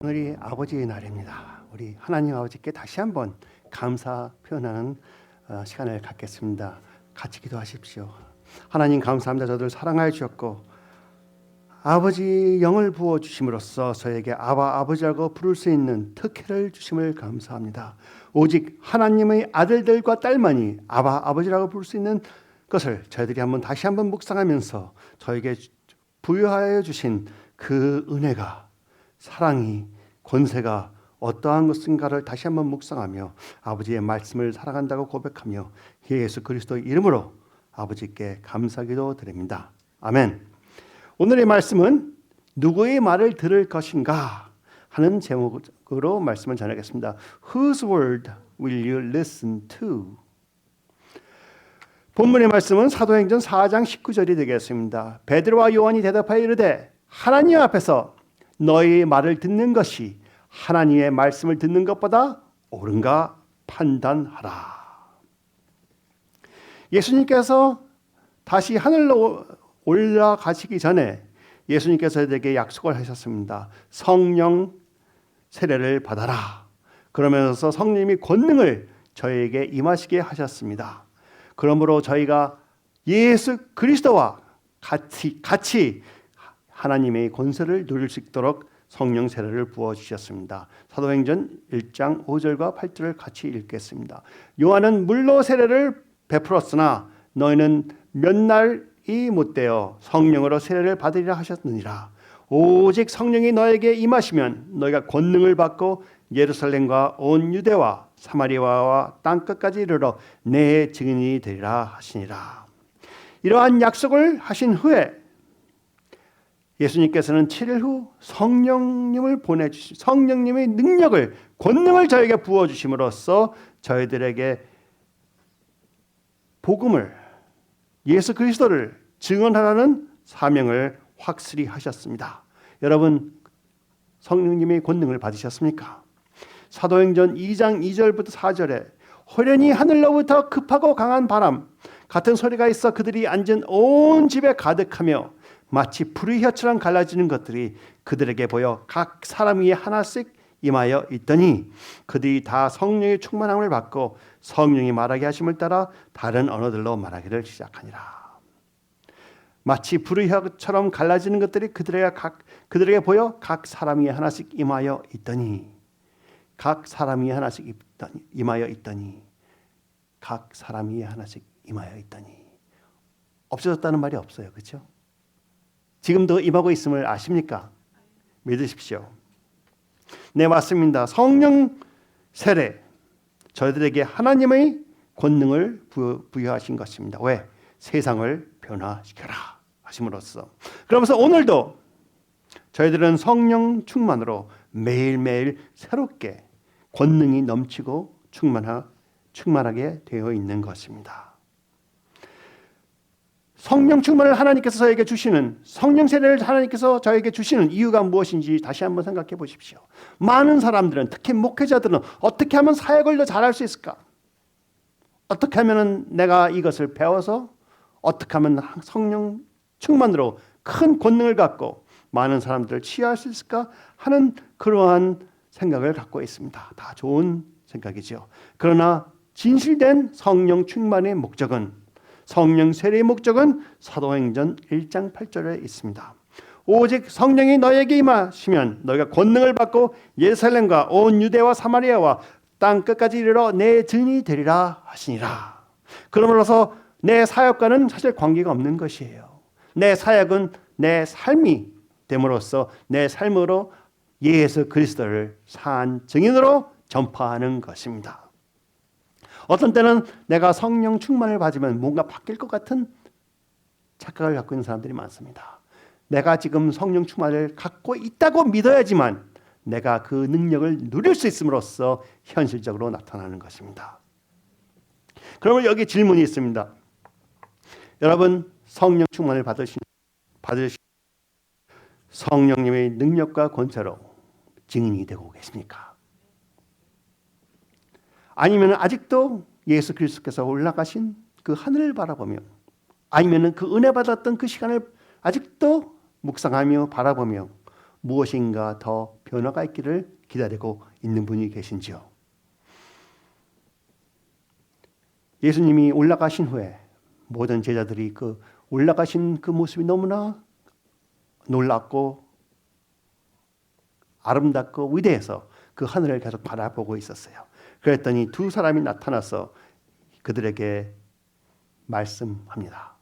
오늘이 아버지의 날입니다. 우리 하나님 아버지께 다시 한번 감사 표현하는 시간을 갖겠습니다. 같이 기도하십시오. 하나님 감사합니다. 저들 사랑하여 주셨고 아버지 영을 부어 주심으로써 저에게 아버지라고 부를 수 있는 특혜를 주심을 감사합니다. 오직 하나님의 아들들과 딸만이 아버지라고 부를 수 있는 것을 저희들이 다시 한번 묵상하면서 저에게 부여하여 주신 그 은혜가, 사랑이, 권세가 어떠한 것인가를 다시 한번 묵상하며 아버지의 말씀을 살아간다고 고백하며 예수 그리스도의 이름으로 아버지께 감사기도 드립니다. 아멘. 오늘의 말씀은 누구의 말을 들을 것인가 하는 제목으로 말씀을 전하겠습니다. Whose word will you listen to? 본문의 말씀은 사도행전 4장 19절이 되겠습니다. 베드로와 요한이 대답하여 이르되 하나님 앞에서 너희 말을 듣는 것이 하나님의 말씀을 듣는 것보다 옳은가 판단하라. 예수님께서 다시 하늘로 올라가시기 전에 예수님께서 저에게 약속을 하셨습니다. 성령 세례를 받아라. 그러면서 성령님이 권능을 저에게 임하시게 하셨습니다. 그러므로 저희가 예수 그리스도와 같이 하나님의 권세를 누릴 수 있도록 성령 세례를 부어주셨습니다. 사도행전 1장 5절과 8절을 같이 읽겠습니다. 요한은 물로 세례를 베풀었으나 너희는 몇 날이 못되어 성령으로 세례를 받으리라 하셨느니라. 오직 성령이 너에게 임하시면 너희가 권능을 받고 예루살렘과 온 유대와 사마리아와 땅끝까지 이르러 내 증인이 되리라 하시니라. 이러한 약속을 하신 후에 예수님께서는 7일 후 성령님을 보내주시 성령님의 능력을, 권능을 저에게 부어주심으로써 저희들에게 복음을, 예수 그리스도를 증언하라는 사명을 확실히 하셨습니다. 여러분, 성령님의 권능을 받으셨습니까? 사도행전 2장 2절부터 4절에 호련히 하늘로부터 급하고 강한 바람 같은 소리가 있어 그들이 앉은 온 집에 가득하며 마치 불의 혀처럼 갈라지는 것들이 그들에게 보여 각 사람 위에 하나씩 임하여 있더니 그들이 다 성령의 충만함을 받고 성령이 말하게 하심을 따라 다른 언어들로 말하기를 시작하니라. 마치 불의 혀처럼 갈라지는 것들이 그들에게 보여 각 사람 위에 하나씩 임하여 있더니 각 사람 위에 하나씩 임하여 있더니 각 사람 위에 하나씩 임하여 있더니 없어졌다는 말이 없어요. 그렇죠? 지금도 임하고 있음을 아십니까? 믿으십시오. 네, 맞습니다. 성령 세례, 저희들에게 하나님의 권능을 부여하신 것입니다. 왜? 세상을 변화시켜라 하심으로써. 그러면서 오늘도 저희들은 성령 충만으로 매일매일 새롭게 권능이 넘치고 충만하게 되어 있는 것입니다. 성령 충만을 하나님께서 저에게 주시는, 성령 세례를 하나님께서 저에게 주시는 이유가 무엇인지 다시 한번 생각해 보십시오. 많은 사람들은, 특히 목회자들은 어떻게 하면 사역을 더 잘할 수 있을까? 어떻게 하면 내가 이것을 배워서 어떻게 하면 성령 충만으로 큰 권능을 갖고 많은 사람들을 치유할 수 있을까 하는 그러한 생각을 갖고 있습니다. 다 좋은 생각이죠. 그러나 진실된 성령 충만의 목적은, 성령 세례의 목적은 사도행전 1장 8절에 있습니다. 오직 성령이 너에게 임하시면 너희가 권능을 받고 예루살렘과 온 유대와 사마리아와 땅 끝까지 이르러 내 증인이 되리라 하시니라. 그러므로서 내 사역과는 사실 관계가 없는 것이에요. 내 사역은 내 삶이 됨으로써 내 삶으로 예수 그리스도를 산 증인으로 전파하는 것입니다. 어떤 때는 내가 성령 충만을 받으면 뭔가 바뀔 것 같은 착각을 갖고 있는 사람들이 많습니다. 내가 지금 성령 충만을 갖고 있다고 믿어야지만 내가 그 능력을 누릴 수 있음으로써 현실적으로 나타나는 것입니다. 그러면 여기 질문이 있습니다. 여러분, 성령 충만을 받으신 성령님의 능력과 권세로 증인이 되고 계십니까? 아니면 아직도 예수 그리스도께서 올라가신 그 하늘을 바라보며, 아니면 그 은혜 받았던 그 시간을 아직도 묵상하며 바라보며 무엇인가 더 변화가 있기를 기다리고 있는 분이 계신지요. 예수님이 올라가신 후에 모든 제자들이 그 올라가신 그 모습이 너무나 놀랍고 아름답고 위대해서 그 하늘을 계속 바라보고 있었어요. 그랬더니 두 사람이 나타나서 그들에게 말씀합니다.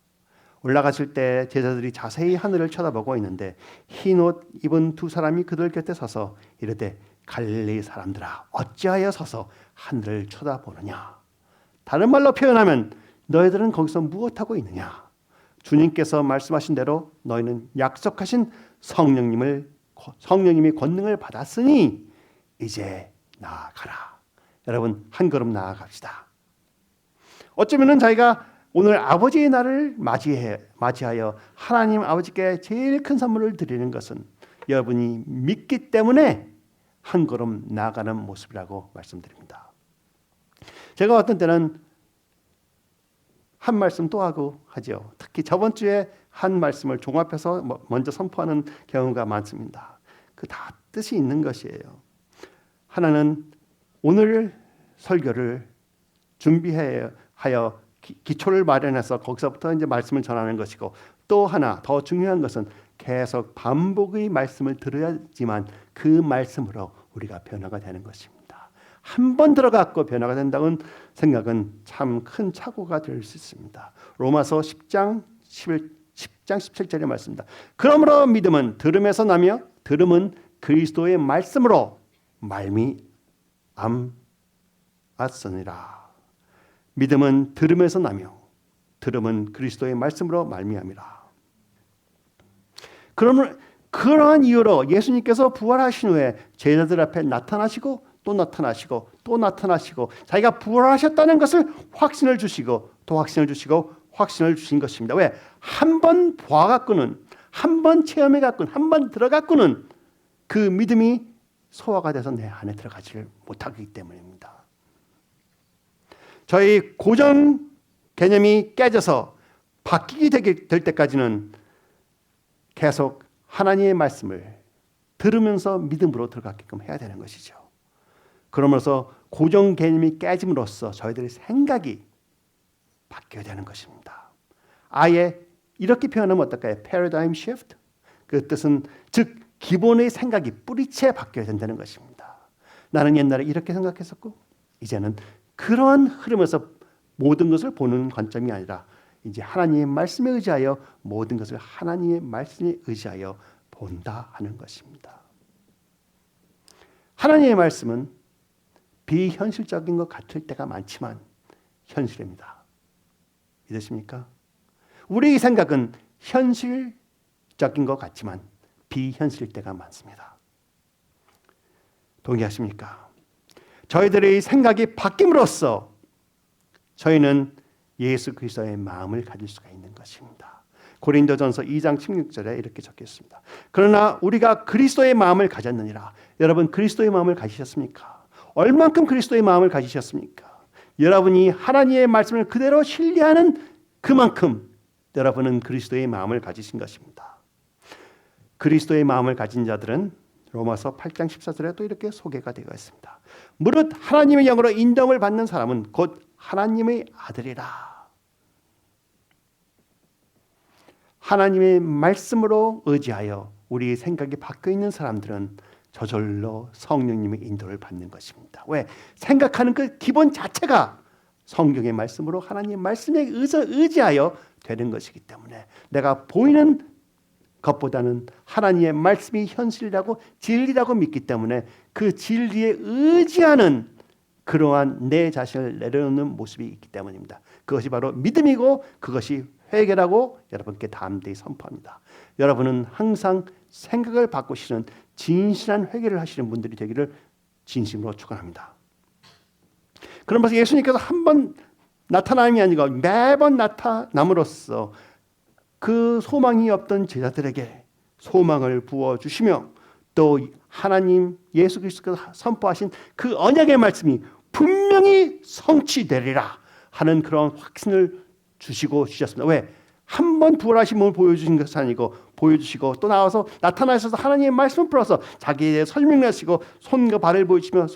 올라가실 때 제자들이 자세히 하늘을 쳐다보고 있는데 흰 옷 입은 두 사람이 그들 곁에 서서 이르되 갈릴리 사람들아 어찌하여 서서 하늘을 쳐다보느냐. 다른 말로 표현하면 너희들은 거기서 무엇하고 있느냐. 주님께서 말씀하신 대로 너희는 약속하신 성령님이 권능을 받았으니 이제 나아가라. 여러분 한 걸음 나아갑시다. 어쩌면은 저희가 오늘 아버지의 날을 맞이하여 하나님 아버지께 제일 큰 선물을 드리는 것은 여러분이 믿기 때문에 한 걸음 나아가는 모습이라고 말씀드립니다. 제가 어떤 때는 한 말씀 또 하고 하죠. 특히 저번 주에 한 말씀을 종합해서 먼저 선포하는 경우가 많습니다. 그 다 뜻이 있는 것이에요. 하나는 오늘 설교를 준비하여 기초를 마련해서 거기서부터 이제 말씀을 전하는 것이고, 또 하나 더 중요한 것은 계속 반복의 말씀을 들어야지만 그 말씀으로 우리가 변화가 되는 것입니다. 한 번 들어갔고 변화가 된다는 생각은 참 큰 착오가 될 수 있습니다. 로마서 10장 17절의 말씀입니다. 그러므로 믿음은 들음에서 나며 들음은 그리스도의 말씀으로 말미암았으니라. 믿음은 들음에서 나며 들음은 그리스도의 말씀으로 말미암이라. 그러면 그러한 이유로 예수님께서 부활하신 후에 제자들 앞에 나타나시고 또 나타나시고 또 나타나시고 자기가 부활하셨다는 것을 확신을 주시고 또 확신을 주시고 확신을 주신 것입니다. 왜? 한 번 봐갖고는, 한 번 체험해갖고는, 한 번 들어갖고는 그 믿음이 소화가 돼서 내 안에 들어가지를 못하기 때문입니다. 저희 고정 개념이 깨져서 바뀌게 될 때까지는 계속 하나님의 말씀을 들으면서 믿음으로 들어가게끔 해야 되는 것이죠. 그러면서 고정 개념이 깨짐으로써 저희들의 생각이 바뀌어야 되는 것입니다. 아예 이렇게 표현하면 어떨까요? 패러다임 시프트. 그 뜻은 즉 기본의 생각이 뿌리째 바뀌어야 된다는 것입니다. 나는 옛날에 이렇게 생각했었고 이제는 그러한 흐름에서 모든 것을 보는 관점이 아니라 이제 하나님의 말씀에 의지하여 모든 것을 하나님의 말씀에 의지하여 본다 하는 것입니다. 하나님의 말씀은 비현실적인 것 같을 때가 많지만 현실입니다. 믿으십니까? 우리의 생각은 현실적인 것 같지만 비현실일 때가 많습니다. 동의하십니까? 저희들의 생각이 바뀜으로써 저희는 예수 그리스도의 마음을 가질 수가 있는 것입니다. 고린도전서 2장 16절에 이렇게 적혀 있습니다. 그러나 우리가 그리스도의 마음을 가졌느니라. 여러분 그리스도의 마음을 가지셨습니까? 얼만큼 그리스도의 마음을 가지셨습니까? 여러분이 하나님의 말씀을 그대로 신뢰하는 그만큼 여러분은 그리스도의 마음을 가지신 것입니다. 그리스도의 마음을 가진 자들은 로마서 8장 14절에 또 이렇게 소개가 되어 있습니다. 무릇 하나님의 영으로 인정을 받는 사람은 곧 하나님의 아들이라. 하나님의 말씀으로 의지하여 우리의 생각이 바뀌어 있는 사람들은 저절로 성령님의 인도를 받는 것입니다. 왜? 생각하는 그 기본 자체가 성경의 말씀으로 하나님의 말씀에 의지하여 되는 것이기 때문에 내가 보이는 것보다는 하나님의 말씀이 현실이라고 진리라고 믿기 때문에 그 진리에 의지하는 그러한 내 자신을 내려놓는 모습이 있기 때문입니다. 그것이 바로 믿음이고 그것이 회개라고 여러분께 담대히 선포합니다. 여러분은 항상 생각을 바꾸시는 진실한 회개를 하시는 분들이 되기를 진심으로 축원합니다. 그러면서 예수님께서 한 번 나타남이 아니고 매번 나타남으로써 그 소망이 없던 제자들에게 소망을 부어주시며 또 하나님 예수 그리스도께서 선포하신 그 언약의 말씀이 분명히 성취되리라 하는 그런 확신을 주시고 주셨습니다. 왜? 한 번 부활하신 몸을 보여주신 것이 아니고 보여주시고 또 나와서 나타나셔서 하나님의 말씀을 풀어서 자기의 설명을 하시고 손과 발을 보여주시며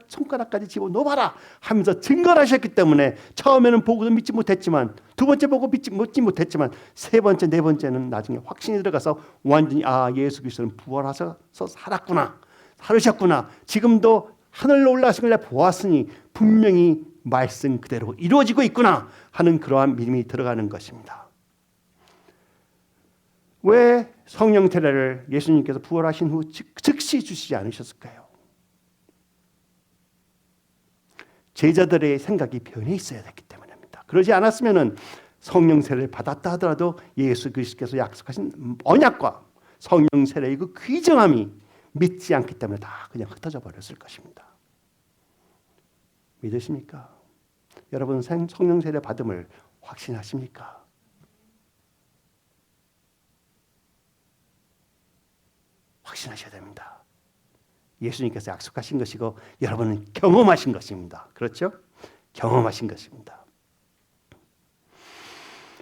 손가락까지 집어넣어봐라 하면서 증거를 하셨기 때문에 처음에는 보고도 믿지 못했지만 두 번째 보고 믿지 못했지만 세 번째 네 번째는 나중에 확신이 들어가서 완전히 예수 그리스도는 부활하셔서 살았구나 살으셨구나 지금도 하늘로 올라가신 걸 내가 보았으니 분명히 말씀 그대로 이루어지고 있구나 하는 그러한 믿음이 들어가는 것입니다. 왜 성령 세례를 예수님께서 부활하신 후 즉시 주시지 않으셨을까요? 제자들의 생각이 변해 있어야 됐기 때문입니다. 그러지 않았으면 성령 세례를 받았다 하더라도 예수 그리스도께서 약속하신 언약과 성령 세례의 그 귀정함이 믿지 않기 때문에 다 그냥 흩어져 버렸을 것입니다. 믿으십니까? 여러분 성령 세례 받음을 확신하십니까? 확신하셔야 됩니다. 예수님께서 약속하신 것이고 여러분은 경험하신 것입니다. 그렇죠? 경험하신 것입니다.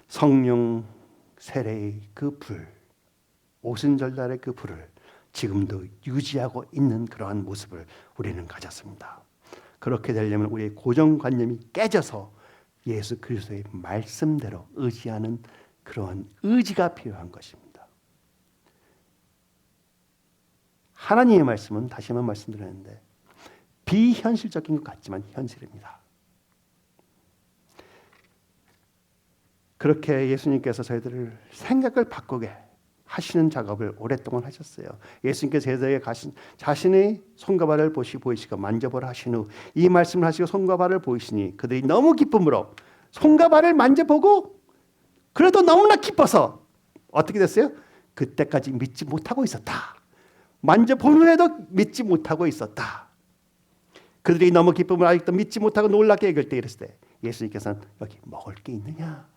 성령 세례의 그 불, 오순절날의 그 불을 지금도 유지하고 있는 그러한 모습을 우리는 가졌습니다. 그렇게 되려면 우리의 고정관념이 깨져서 예수 그리스도의 말씀대로 의지하는 그러한 의지가 필요한 것입니다. 하나님의 말씀은 다시 한번 말씀드렸는데 비현실적인 것 같지만 현실입니다. 그렇게 예수님께서 저희들을 생각을 바꾸게 하시는 작업을 오랫동안 하셨어요. 예수님께서 제자에게 자신의 손과 발을 보이시고 만져보라 하신 후 이 말씀을 하시고 손과 발을 보이시니 그들이 너무 기쁨으로 손과 발을 만져보고 그래도 너무나 기뻐서 어떻게 됐어요? 그때까지 믿지 못하고 있었다. 만져본 후에도 믿지 못하고 있었다. 그들이 너무 기쁨을 아직도 믿지 못하고 놀랍게 여길 때 이랬을 때 예수님께서는 여기 먹을 게 있느냐?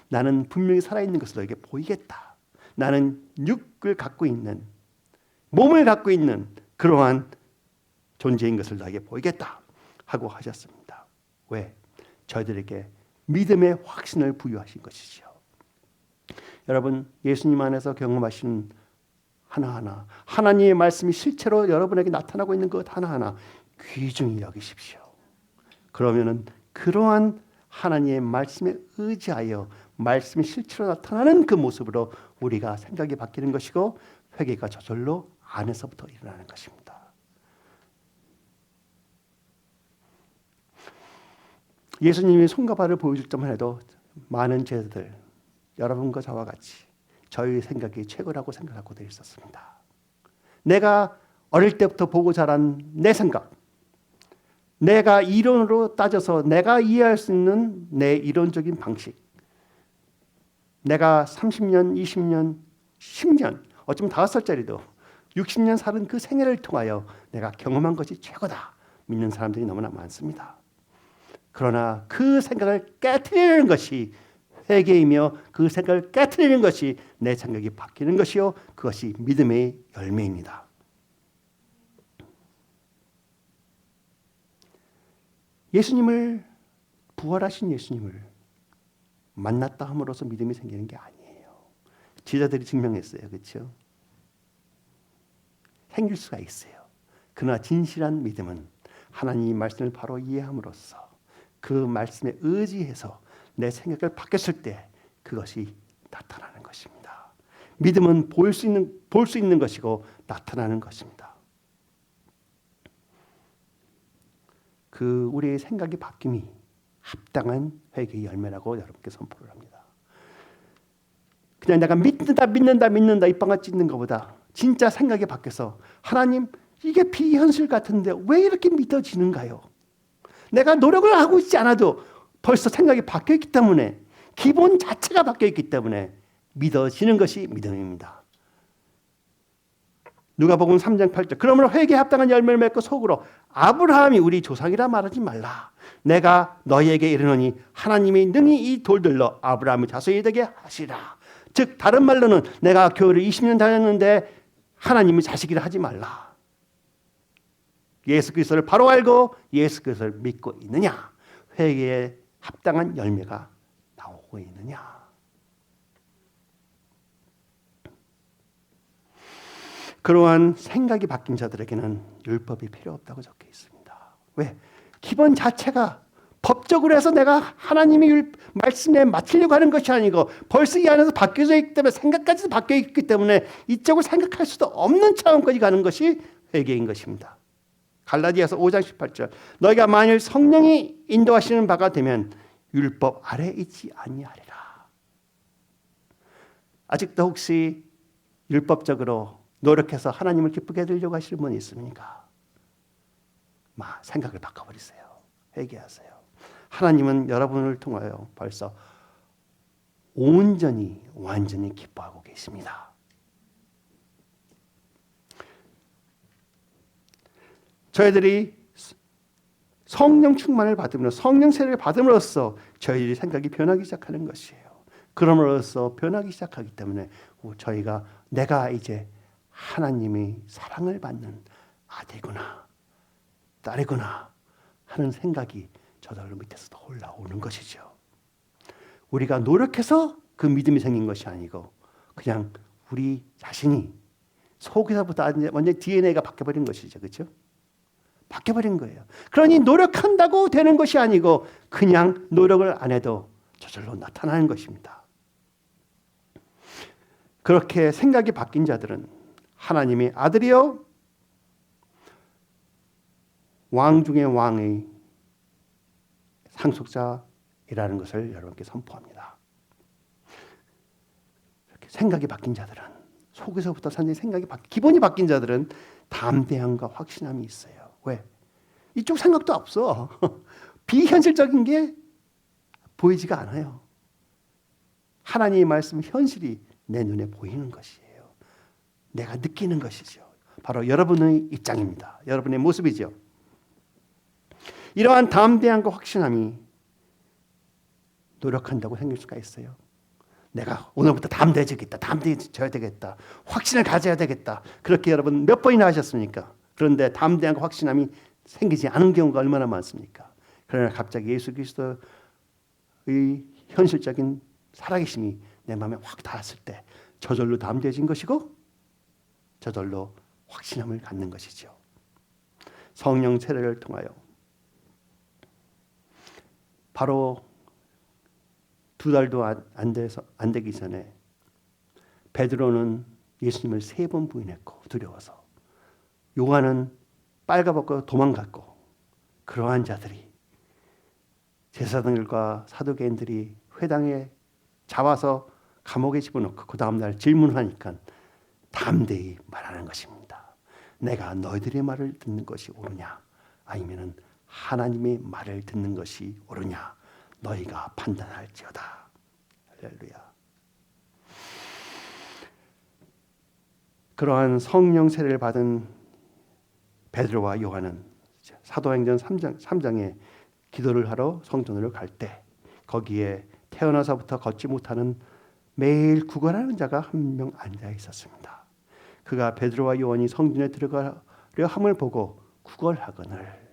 나는 분명히 살아있는 것을 너에게 보이겠다. 나는 육을 갖고 있는 몸을 갖고 있는 그러한 존재인 것을 너에게 보이겠다 하고 하셨습니다. 왜? 저희들에게 믿음의 확신을 부여하신 것이죠. 여러분 예수님 안에서 경험하신 하나하나 하나님의 말씀이 실체로 여러분에게 나타나고 있는 것 하나하나 귀중히 여기십시오. 그러면은 그러한 하나님의 말씀에 의지하여 말씀이 실체로 나타나는 그 모습으로 우리가 생각이 바뀌는 것이고 회개가 저절로 안에서부터 일어나는 것입니다. 예수님이 손과 발을 보여줄 때만 해도 많은 제자들 여러분과 저와 같이 저희 생각이 최고라고 생각하고 있었습니다. 내가 어릴 때부터 보고 자란 내 생각, 내가 이론으로 따져서 내가 이해할 수 있는 내 이론적인 방식, 내가 30년, 20년, 10년, 어쩌면 5살짜리도 60년 살은 그 생애를 통하여 내가 경험한 것이 최고다 믿는 사람들이 너무나 많습니다. 그러나 그 생각을 깨트리는 것이 회개이며 그 생각을 깨트리는 것이 내 생각이 바뀌는 것이요 그것이 믿음의 열매입니다. 예수님을 부활하신 예수님을 만났다 함으로써 믿음이 생기는 게 아니에요. 제자들이 증명했어요. 그렇죠? 생길 수가 있어요. 그러나 진실한 믿음은 하나님의 말씀을 바로 이해함으로써 그 말씀에 의지해서 내 생각을 바뀌었을 때 그것이 나타나는 것입니다. 믿음은 볼 수 있는 것이고 나타나는 것입니다. 그 우리의 생각이 바뀜이 합당한 회개의 열매라고 여러분께 선포를 합니다. 그냥 내가 믿는다 입방아 찢는 것보다 진짜 생각이 바뀌어서 하나님 이게 비현실 같은데 왜 이렇게 믿어지는가요? 내가 노력을 하고 있지 않아도 벌써 생각이 바뀌었기 때문에 기본 자체가 바뀌었기 때문에 믿어지는 것이 믿음입니다. 누가복음 3장 8절 그러므로 회개에 합당한 열매를 맺고 속으로 아브라함이 우리 조상이라 말하지 말라. 내가 너희에게 이르노니 하나님이 능히 이 돌들로 아브라함의 자손이 되게 하시라. 즉 다른 말로는 내가 교회를 20년 다녔는데 하나님의 자식이라 하지 말라. 예수 그리스도를 바로 알고 예수 그리스도를 믿고 있느냐? 회개에 합당한 열매가 나오고 있느냐? 그러한 생각이 바뀐 자들에게는 율법이 필요 없다고 적혀 있습니다. 왜? 기본 자체가 법적으로 해서 내가 하나님의 말씀에 맞추려고 하는 것이 아니고 벌써 이 안에서 바뀌어져 있기 때문에 생각까지도 바뀌어 있기 때문에 이쪽을 생각할 수도 없는 차원까지 가는 것이 회개인 것입니다. 갈라디아서 5장 18절 너희가 만일 성령이 인도하시는 바가 되면 율법 아래 있지 아니하리라. 아직도 혹시 율법적으로 노력해서 하나님을 기쁘게 해드리려고 하시는 분이 있습니까? 생각을 바꿔버리세요. 회개하세요. 하나님은 여러분을 통하여 벌써 온전히 완전히 기뻐하고 계십니다. 저희들이 성령 충만을 받으며 성령 세례를 받음으로써 저희들이 생각이 변하기 시작하는 것이에요. 그럼으로써 변하기 시작하기 때문에 저희가 내가 이제 하나님의 사랑을 받는 아들이구나 딸이구나 하는 생각이 저절로 밑에서도 올라오는 것이죠. 우리가 노력해서 그 믿음이 생긴 것이 아니고 그냥 우리 자신이 속에서부터 완전 DNA가 바뀌어버린 것이죠. 그렇죠? 바뀌어버린 거예요. 그러니 노력한다고 되는 것이 아니고 그냥 노력을 안 해도 저절로 나타나는 것입니다. 그렇게 생각이 바뀐 자들은 하나님의 아들이요 왕 중의 왕의 상속자이라는 것을 여러분께 선포합니다. 이렇게 생각이 바뀐 자들은 속에서부터 산지 생각이 기본이 바뀐 자들은 담대함과 확신함이 있어요. 왜? 이쪽 생각도 없어. 비현실적인 게 보이지가 않아요. 하나님의 말씀 현실이 내 눈에 보이는 것이에요. 내가 느끼는 것이죠. 바로 여러분의 입장입니다. 여러분의 모습이죠. 이러한 담대함과 확신함이 노력한다고 생길 수가 있어요. 내가 오늘부터 담대해지겠다. 담대해져야 되겠다. 확신을 가져야 되겠다. 그렇게 여러분 몇 번이나 하셨습니까? 그런데 담대함과 확신함이 생기지 않은 경우가 얼마나 많습니까? 그러나 갑자기 예수 그리스도의 현실적인 살아계심이 내 마음에 확 닿았을 때 저절로 담대해진 것이고 저절로 확신함을 갖는 것이죠. 성령 세례를 통하여 바로 2달도 안 되기 전에 베드로는 예수님을 3번 부인했고 두려워서 요한은 빨가벗고 도망갔고 그러한 자들이 제사장들과 사두개인들이 회당에 잡아서 감옥에 집어넣고 그 다음날 질문하니까 담대히 말하는 것입니다. 내가 너희들의 말을 듣는 것이 옳으냐 아니면 하나님의 말을 듣는 것이 옳으냐 너희가 판단할지어다. 할렐루야. 그러한 성령 세례를 받은 베드로와 요한은 사도행전 3장에 기도를 하러 성전으로 갈 때 거기에 태어나서부터 걷지 못하는 매일 구걸하는 자가 한 명 앉아 있었습니다. 그가 베드로와 요한이 성전에 들어가려 함을 보고 구걸하거늘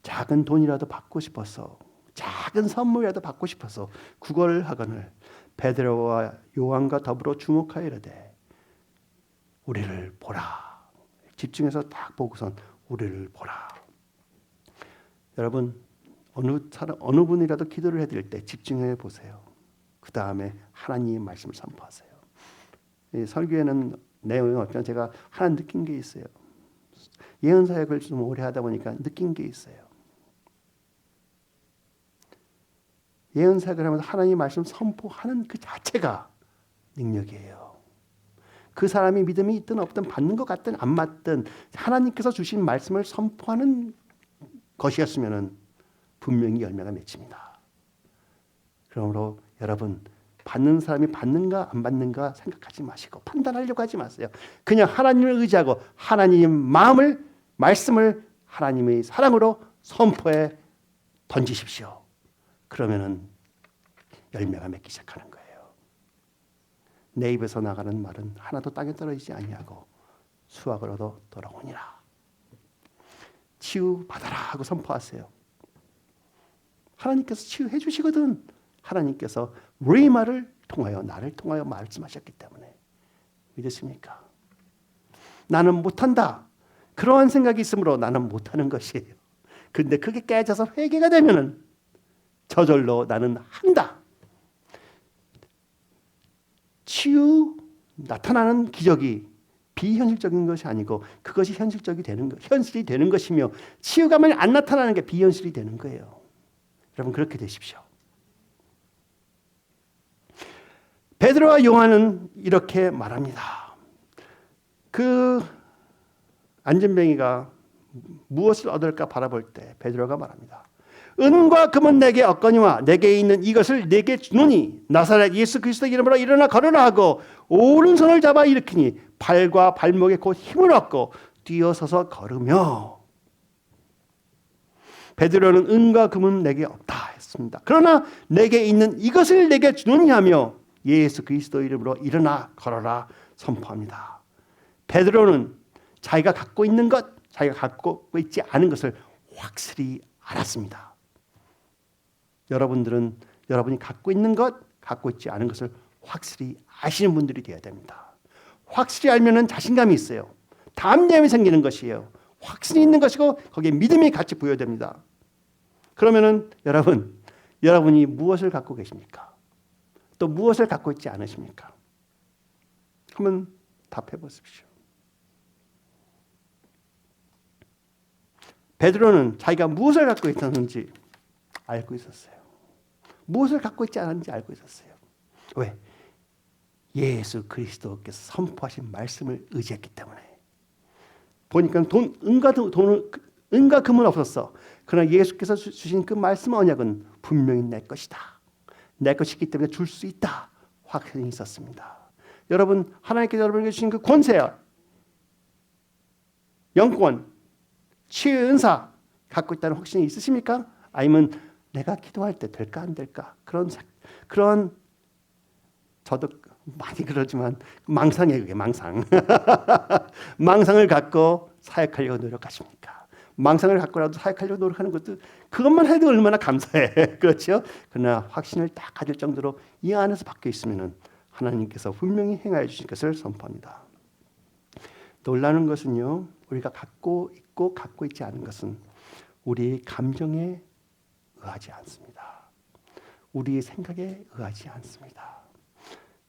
작은 돈이라도 받고 싶어서 작은 선물이라도 받고 싶어서 구걸하거늘 베드로와 요한과 더불어 주목하여 이르되 우리를 보라. 집중해서 딱 보고선 우리를 보라. 여러분 어느 분이라도 기도를 해드릴 때 집중해 보세요. 그 다음에 하나님의 말씀을 선포하세요. 이 설교에는 내용이 없지만 제가 하나 느낀 게 있어요. 예언 사역을 좀 오래 하다 보니까 느낀 게 있어요. 예언 사역을 하면서 하나님의 말씀 선포하는 그 자체가 능력이에요. 그 사람이 믿음이 있든 없든 받는 것 같든 안 맞든 하나님께서 주신 말씀을 선포하는 것이었으면 분명히 열매가 맺힙니다. 그러므로 여러분 받는 사람이 받는가 안 받는가 생각하지 마시고 판단하려고 하지 마세요. 그냥 하나님을 의지하고 하나님의 마음을 말씀을 하나님의 사랑으로 선포해 던지십시오. 그러면은 열매가 맺기 시작하는 거예요. 내 입에서 나가는 말은 하나도 땅에 떨어지지 아니하고 수확을 얻어 돌아오니라. 치유받아라 하고 선포하세요. 하나님께서 치유해 주시거든. 하나님께서 레마를 통하여 나를 통하여 말씀하셨기 때문에 믿으십니까? 나는 못한다. 그러한 생각이 있으므로 나는 못하는 것이에요. 근데 그게 깨져서 회개가 되면은 저절로 나는 한다. 치유 나타나는 기적이 비현실적인 것이 아니고 그것이 현실이 되는 것이며 치유가 만약 안 나타나는 게 비현실이 되는 거예요. 여러분 그렇게 되십시오. 베드로와 요한은 이렇게 말합니다. 그 안진뱅이가 무엇을 얻을까 바라볼 때 베드로가 말합니다. 은과 금은 내게 없거니와 내게 있는 이것을 내게 주노니 나사렛 예수 그리스도 이름으로 일어나 걸으라 하고 오른손을 잡아 일으키니 발과 발목에 곧 힘을 얻고 뛰어서서 걸으며. 베드로는 은과 금은 내게 없다 했습니다. 그러나 내게 있는 이것을 내게 주노니 하며 예수 그리스도 이름으로 일어나 걸어라 선포합니다. 베드로는 자기가 갖고 있는 것, 자기가 갖고 있지 않은 것을 확실히 알았습니다. 여러분들은 여러분이 갖고 있는 것, 갖고 있지 않은 것을 확실히 아시는 분들이 되어야 됩니다. 확실히 알면은 자신감이 있어요. 담대함이 생기는 것이에요. 확신이 있는 것이고 거기에 믿음이 같이 부여됩니다. 그러면은 여러분이 무엇을 갖고 계십니까? 또 무엇을 갖고 있지 않으십니까? 한번 답해 보십시오. 베드로는 자기가 무엇을 갖고 있었는지 알고 있었어요. 무엇을 갖고 있지 않았는지 알고 있었어요. 왜? 예수 그리스도께서 선포하신 말씀을 의지했기 때문에. 보니까 은과 금은 없었어. 그러나 예수께서 주신 그 말씀 언약은 분명히 내 것이다. 내 것이기 때문에 줄 수 있다. 확신이 있었습니다. 여러분 하나님께서 여러분에게 주신 그 권세야, 영권, 치유 은사 갖고 있다는 확신이 있으십니까? 아니면 내가 기도할 때 될까 안 될까? 그런 저도 많이 그러지만 망상이에요. 그게 망상. 망상을 갖고 사역하려고 노력하십니까? 망상을 갖고라도 사역하려고 노력하는 것도 그것만 해도 얼마나 감사해. 그렇죠? 그러나 확신을 딱 가질 정도로 이 안에서 박혀 있으면 하나님께서 분명히 행하여 주실 것을 선포합니다. 놀라는 것은요. 우리가 갖고 있고 갖고 있지 않은 것은 우리 감정에 의하지 않습니다. 우리의 생각에 의하지 않습니다.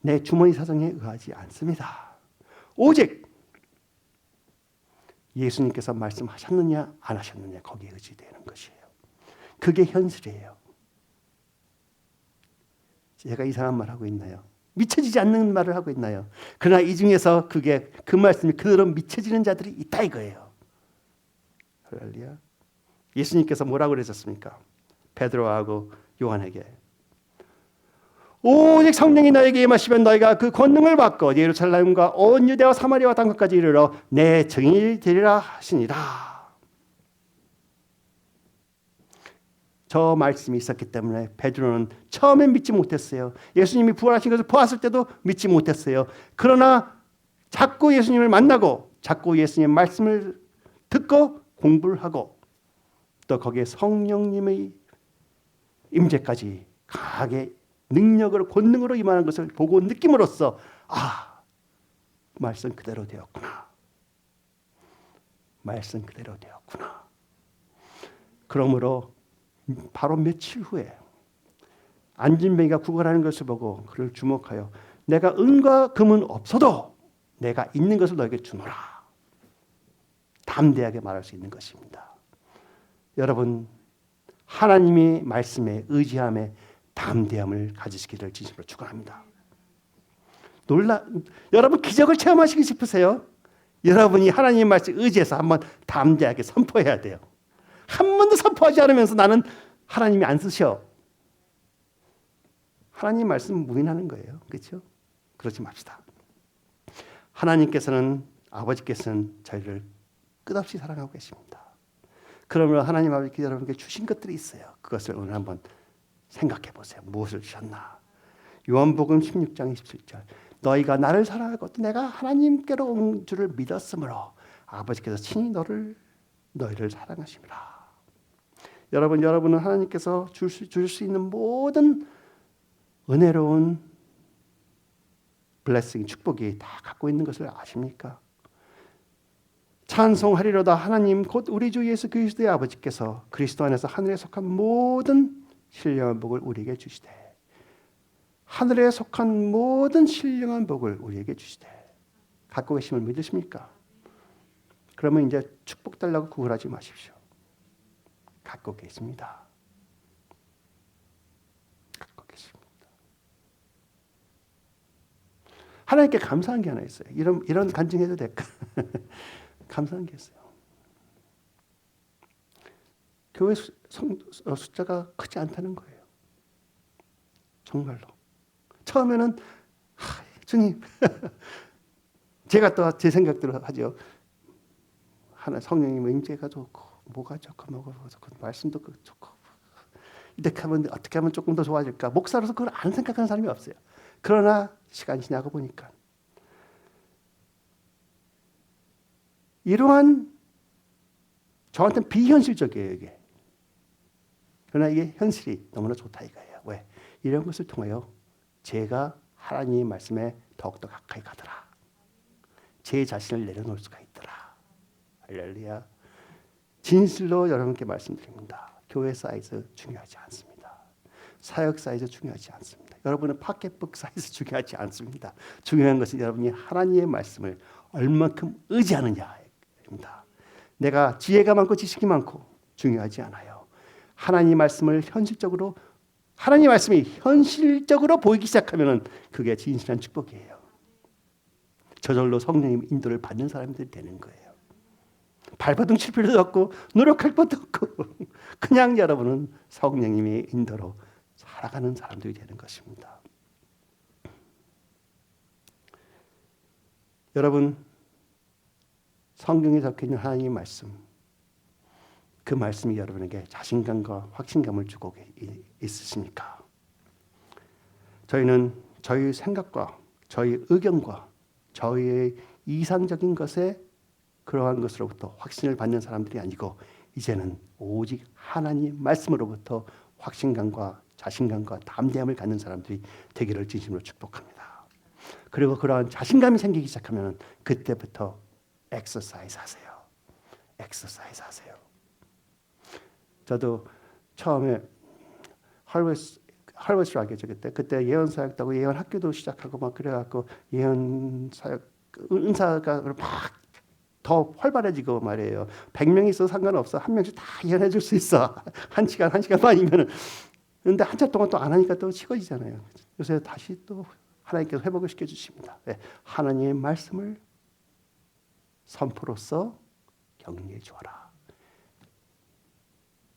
내 주머니 사정에 의하지 않습니다. 오직 예수님께서 말씀하셨느냐 안 하셨느냐 거기에 의지되는 것이에요. 그게 현실이에요. 제가 이상한 말 하고 있나요? 미쳐지지 않는 말을 하고 있나요? 그러나 이 중에서 그 말씀이 그대로 미쳐지는 자들이 있다 이거예요. 할렐루야. 예수님께서 뭐라고 그러셨습니까? 베드로하고 요한에게 오직 성령이 너에게 임하시면 너희가 그 권능을 받고 예루살렘과 온 유대와 사마리아와 땅끝까지 이르러 내 증인이 되리라 하시니라. 저 말씀이 있었기 때문에 베드로는 처음엔 믿지 못했어요. 예수님이 부활하신 것을 보았을 때도 믿지 못했어요. 그러나 자꾸 예수님을 만나고 자꾸 예수님의 말씀을 듣고 공부를 하고 또 거기에 성령님의 임재까지 강하게 능력으로 권능으로 임하는 것을 보고 느낌으로써 말씀 그대로 되었구나. 말씀 그대로 되었구나. 그러므로 바로 며칠 후에 안진뱅이가 구걸하는 것을 보고 그를 주목하여 내가 은과 금은 없어도 내가 있는 것을 너에게 주노라. 담대하게 말할 수 있는 것입니다. 여러분 하나님의 말씀에 의지함에 담대함을 가지시기를 진심으로 축원합니다. 여러분 기적을 체험하시고 싶으세요? 여러분이 하나님의 말씀에 의지해서 한번 담대하게 선포해야 돼요. 한 번도 선포하지 않으면서 나는 하나님이 안 쓰셔. 하나님 말씀 무인하는 거예요. 그렇죠? 그러지 맙시다. 하나님께서는 아버지께서는 저희를 끝없이 사랑하고 계십니다. 그러므로 하나님 아버지께서 여러분께 주신 것들이 있어요. 그것을 오늘 한번 생각해 보세요. 무엇을 주셨나? 요한복음 16장 27절 너희가 나를 사랑하고 또 내가 하나님께로 온 줄을 믿었으므로 아버지께서 친히 너희를 사랑하심이라. 여러분은 하나님께서 주실 수 있는 모든 은혜로운 블레싱, 축복이 다 갖고 있는 것을 아십니까? 찬송하리로다. 하나님 곧 우리 주 예수 그리스도의 아버지께서 그리스도 안에서 하늘에 속한 모든 신령한 복을 우리에게 주시되, 하늘에 속한 모든 신령한 복을 우리에게 주시되. 갖고 계심을 믿으십니까? 그러면 이제 축복 달라고 구걸하지 마십시오. 갖고 계십니다. 갖고 계십니다. 하나님께 감사한 게 하나 있어요. 이런 간증해도 될까? 감사한 게 있어요. 교회 숫자가 크지 않다는 거예요. 정말로. 처음에는 주님 제가 또 제 생각대로 하죠. 하나 성령님 임재가 좋고 뭐가 좋고 말씀도 좋고 이렇게 하면 어떻게 하면 조금 더 좋아질까. 목사로서 그걸 안 생각하는 사람이 없어요. 그러나 시간이 지나고 보니까 이러한 저한테는 비현실적이에요. 이게. 그러나 이게 현실이 너무나 좋다 이거예요. 왜? 이런 것을 통하여 제가 하나님의 말씀에 더욱더 가까이 가더라. 제 자신을 내려놓을 수가 있더라. 할렐루야. 진실로 여러분께 말씀드립니다. 교회 사이즈 중요하지 않습니다. 사역 사이즈 중요하지 않습니다. 여러분의 파켓북 사이즈 중요하지 않습니다. 중요한 것은 여러분이 하나님의 말씀을 얼만큼 의지하느냐입니다. 내가 지혜가 많고 지식이 많고 중요하지 않아요. 하나님의 말씀을 현실적으로, 하나님의 말씀이 현실적으로 보이기 시작하면 그게 진실한 축복이에요. 저절로 성령님 인도를 받는 사람들이 되는 거예요. 발버둥 칠 필요도 없고 노력할 것도 없고 그냥 여러분은 성령님의 인도로 살아가는 사람들이 되는 것입니다. 여러분, 성경에 적혀있는 하나님의 말씀, 그 말씀이 여러분에게 자신감과 확신감을 주고 있으십니까? 저희는 저희 생각과 저희 의견과 저희의 이상적인 것에 그러한 것으로부터 확신을 받는 사람들이 아니고 이제는 오직 하나님 말씀으로부터 확신감과 자신감과 담대함을 갖는 사람들이 되기를 진심으로 축복합니다. 그리고 그러한 자신감이 생기기 시작하면 그때부터 엑서사이즈 하세요. 엑서사이즈 하세요. 저도 처음에 할버스 하겠죠. 그때 예언 사역도 하고 예언 학교도 시작하고 막 그래갖고 예언 사역 은사가 막 더 활발해지고 말이에요. 100명이 있어도 상관없어. 한 명씩 다 예언해 줄 수 있어. 한 시간 반이면은. 그런데 한참 동안 또 안 하니까 또 식어지잖아요. 요새 다시 또 하나님께서 회복을 시켜주십니다. 네. 하나님의 말씀을 선포로서 격려해 주어라.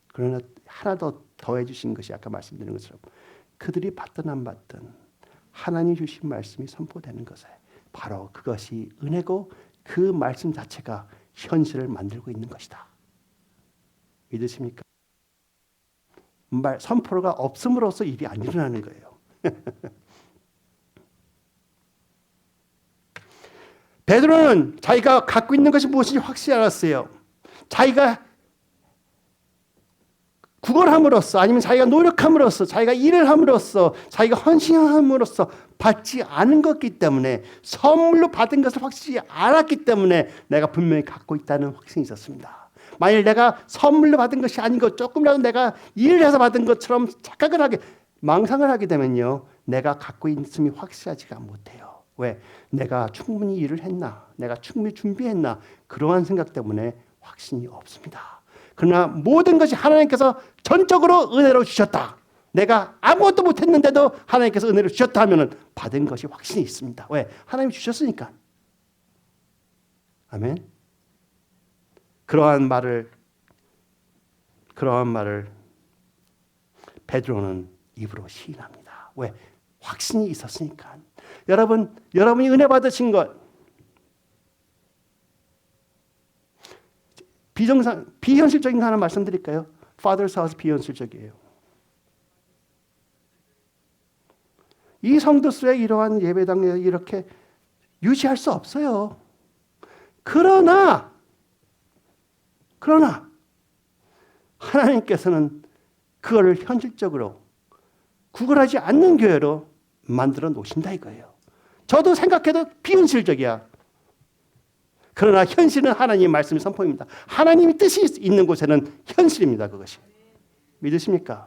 그러나 하나 더 더해 주신 것이 아까 말씀드린 것처럼 그들이 받든 안 받든 하나님 주신 말씀이 선포되는 것에 바로 그것이 은혜고 그 말씀 자체가 현실을 만들고 있는 것이다. 믿으십니까? 선포가 없음으로써 일이 안 일어나는 거예요. 베드로는 자기가 갖고 있는 것이 무엇인지 확실히 알았어요. 자기가 구걸함으로써 아니면 자기가 노력함으로써 자기가 일을 함으로써 자기가 헌신함으로써 받지 않은 것이기 때문에 선물로 받은 것을 확실히 알았기 때문에 내가 분명히 갖고 있다는 확신이 있었습니다. 만일 내가 선물로 받은 것이 아니고 조금이라도 내가 일을 해서 받은 것처럼 착각을 하게 망상을 하게 되면요. 내가 갖고 있음이 확실하지가 못해요. 왜? 내가 충분히 일을 했나? 내가 충분히 준비했나? 그러한 생각 때문에 확신이 없습니다. 그러나 모든 것이 하나님께서 전적으로 은혜로 주셨다. 내가 아무것도 못했는데도 하나님께서 은혜로 주셨다 하면 받은 것이 확신이 있습니다. 왜? 하나님이 주셨으니까. 아멘. 그러한 말을 베드로는 입으로 시인합니다. 왜? 확신이 있었으니까. 여러분이 은혜 받으신 것 비현실적인 거 하나 말씀드릴까요? Father's house 비현실적이에요. 이 성도수의 이러한 예배당에 이렇게 유지할 수 없어요. 그러나 하나님께서는 그거를 현실적으로 구걸하지 않는 교회로 만들어 놓으신다 이거예요. 저도 생각해도 비현실적이야. 그러나 현실은 하나님의 말씀이 선포입니다. 하나님의 뜻이 있는 곳에는 현실입니다. 그것이. 믿으십니까?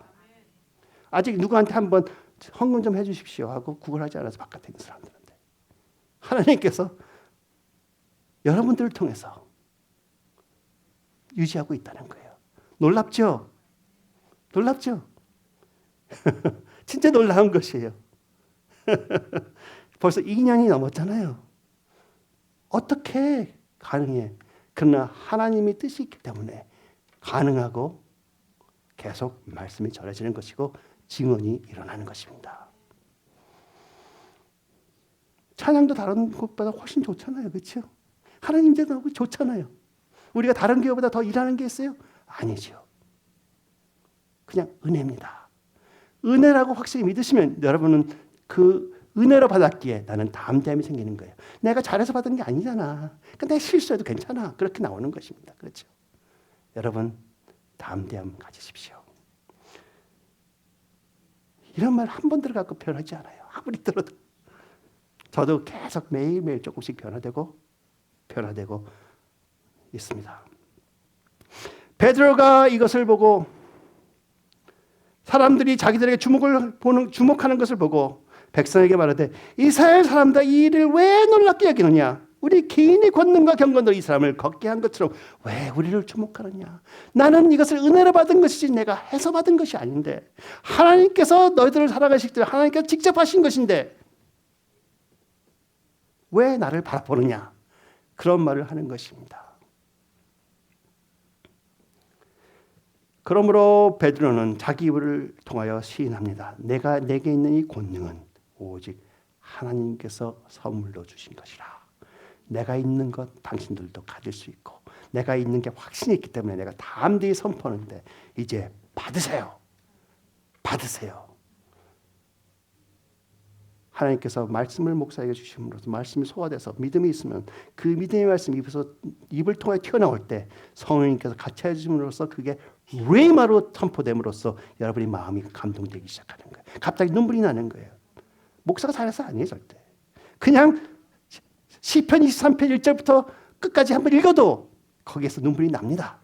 아직 누구한테 한번 헌금 좀 해주십시오 하고 구걸하지 않아서 바깥에 있는 사람들한테. 하나님께서 여러분들을 통해서 유지하고 있다는 거예요. 놀랍죠? 놀랍죠? 진짜 놀라운 것이에요. 벌써 2년이 넘었잖아요. 어떻게 가능해? 그러나 하나님의 뜻이 있기 때문에 가능하고 계속 말씀이 전해지는 것이고 증언이 일어나는 것입니다. 찬양도 다른 곳보다 훨씬 좋잖아요. 그렇죠? 하나님 제도 좋잖아요. 우리가 다른 교회보다 더 일하는 게 있어요? 아니죠. 그냥 은혜입니다. 은혜라고 확실히 믿으시면 여러분은 그 은혜로 받았기에 나는 담대함이 생기는 거예요. 내가 잘해서 받은 게 아니잖아. 그러니까 내가 실수해도 괜찮아. 그렇게 나오는 것입니다. 그렇죠? 여러분 담대함 가지십시오. 이런 말 한 번 들어갖고 변하지 않아요. 아무리 들어도. 저도 계속 매일매일 조금씩 변화되고 있습니다. 베드로가 이것을 보고 사람들이 자기들에게 주목하는 것을 보고 백성에게 말하되 이스라엘 사람들 이 일을 왜 놀랍게 여기느냐? 우리 개인의 권능과 경건으로 이 사람을 걷게 한 것처럼 왜 우리를 주목하느냐? 나는 이것을 은혜로 받은 것이지 내가 해서 받은 것이 아닌데 하나님께서 너희들을 살아가실 때 하나님께서 직접 하신 것인데 왜 나를 바라보느냐? 그런 말을 하는 것입니다. 그러므로 베드로는 자기 입을 통하여 시인합니다. 내게 있는 이 권능은 오직 하나님께서 선물로 주신 것이라. 내가 있는 것 당신들도 가질 수 있고 내가 있는 게 확신이 있기 때문에 내가 담대히 선포하는데 이제 받으세요. 받으세요. 하나님께서 말씀을 목사에게 주심으로써 말씀이 소화돼서 믿음이 있으면 그 믿음의 말씀이 입을 통해 튀어나올 때 성령님께서 같이 해주심으로써 그게 레마로 선포됨으로써 여러분의 마음이 감동되기 시작하는 거예요. 갑자기 눈물이 나는 거예요. 목사가 잘해서 아니에요. 절대. 그냥 시편 23편 1절부터 끝까지 한번 읽어도 거기에서 눈물이 납니다.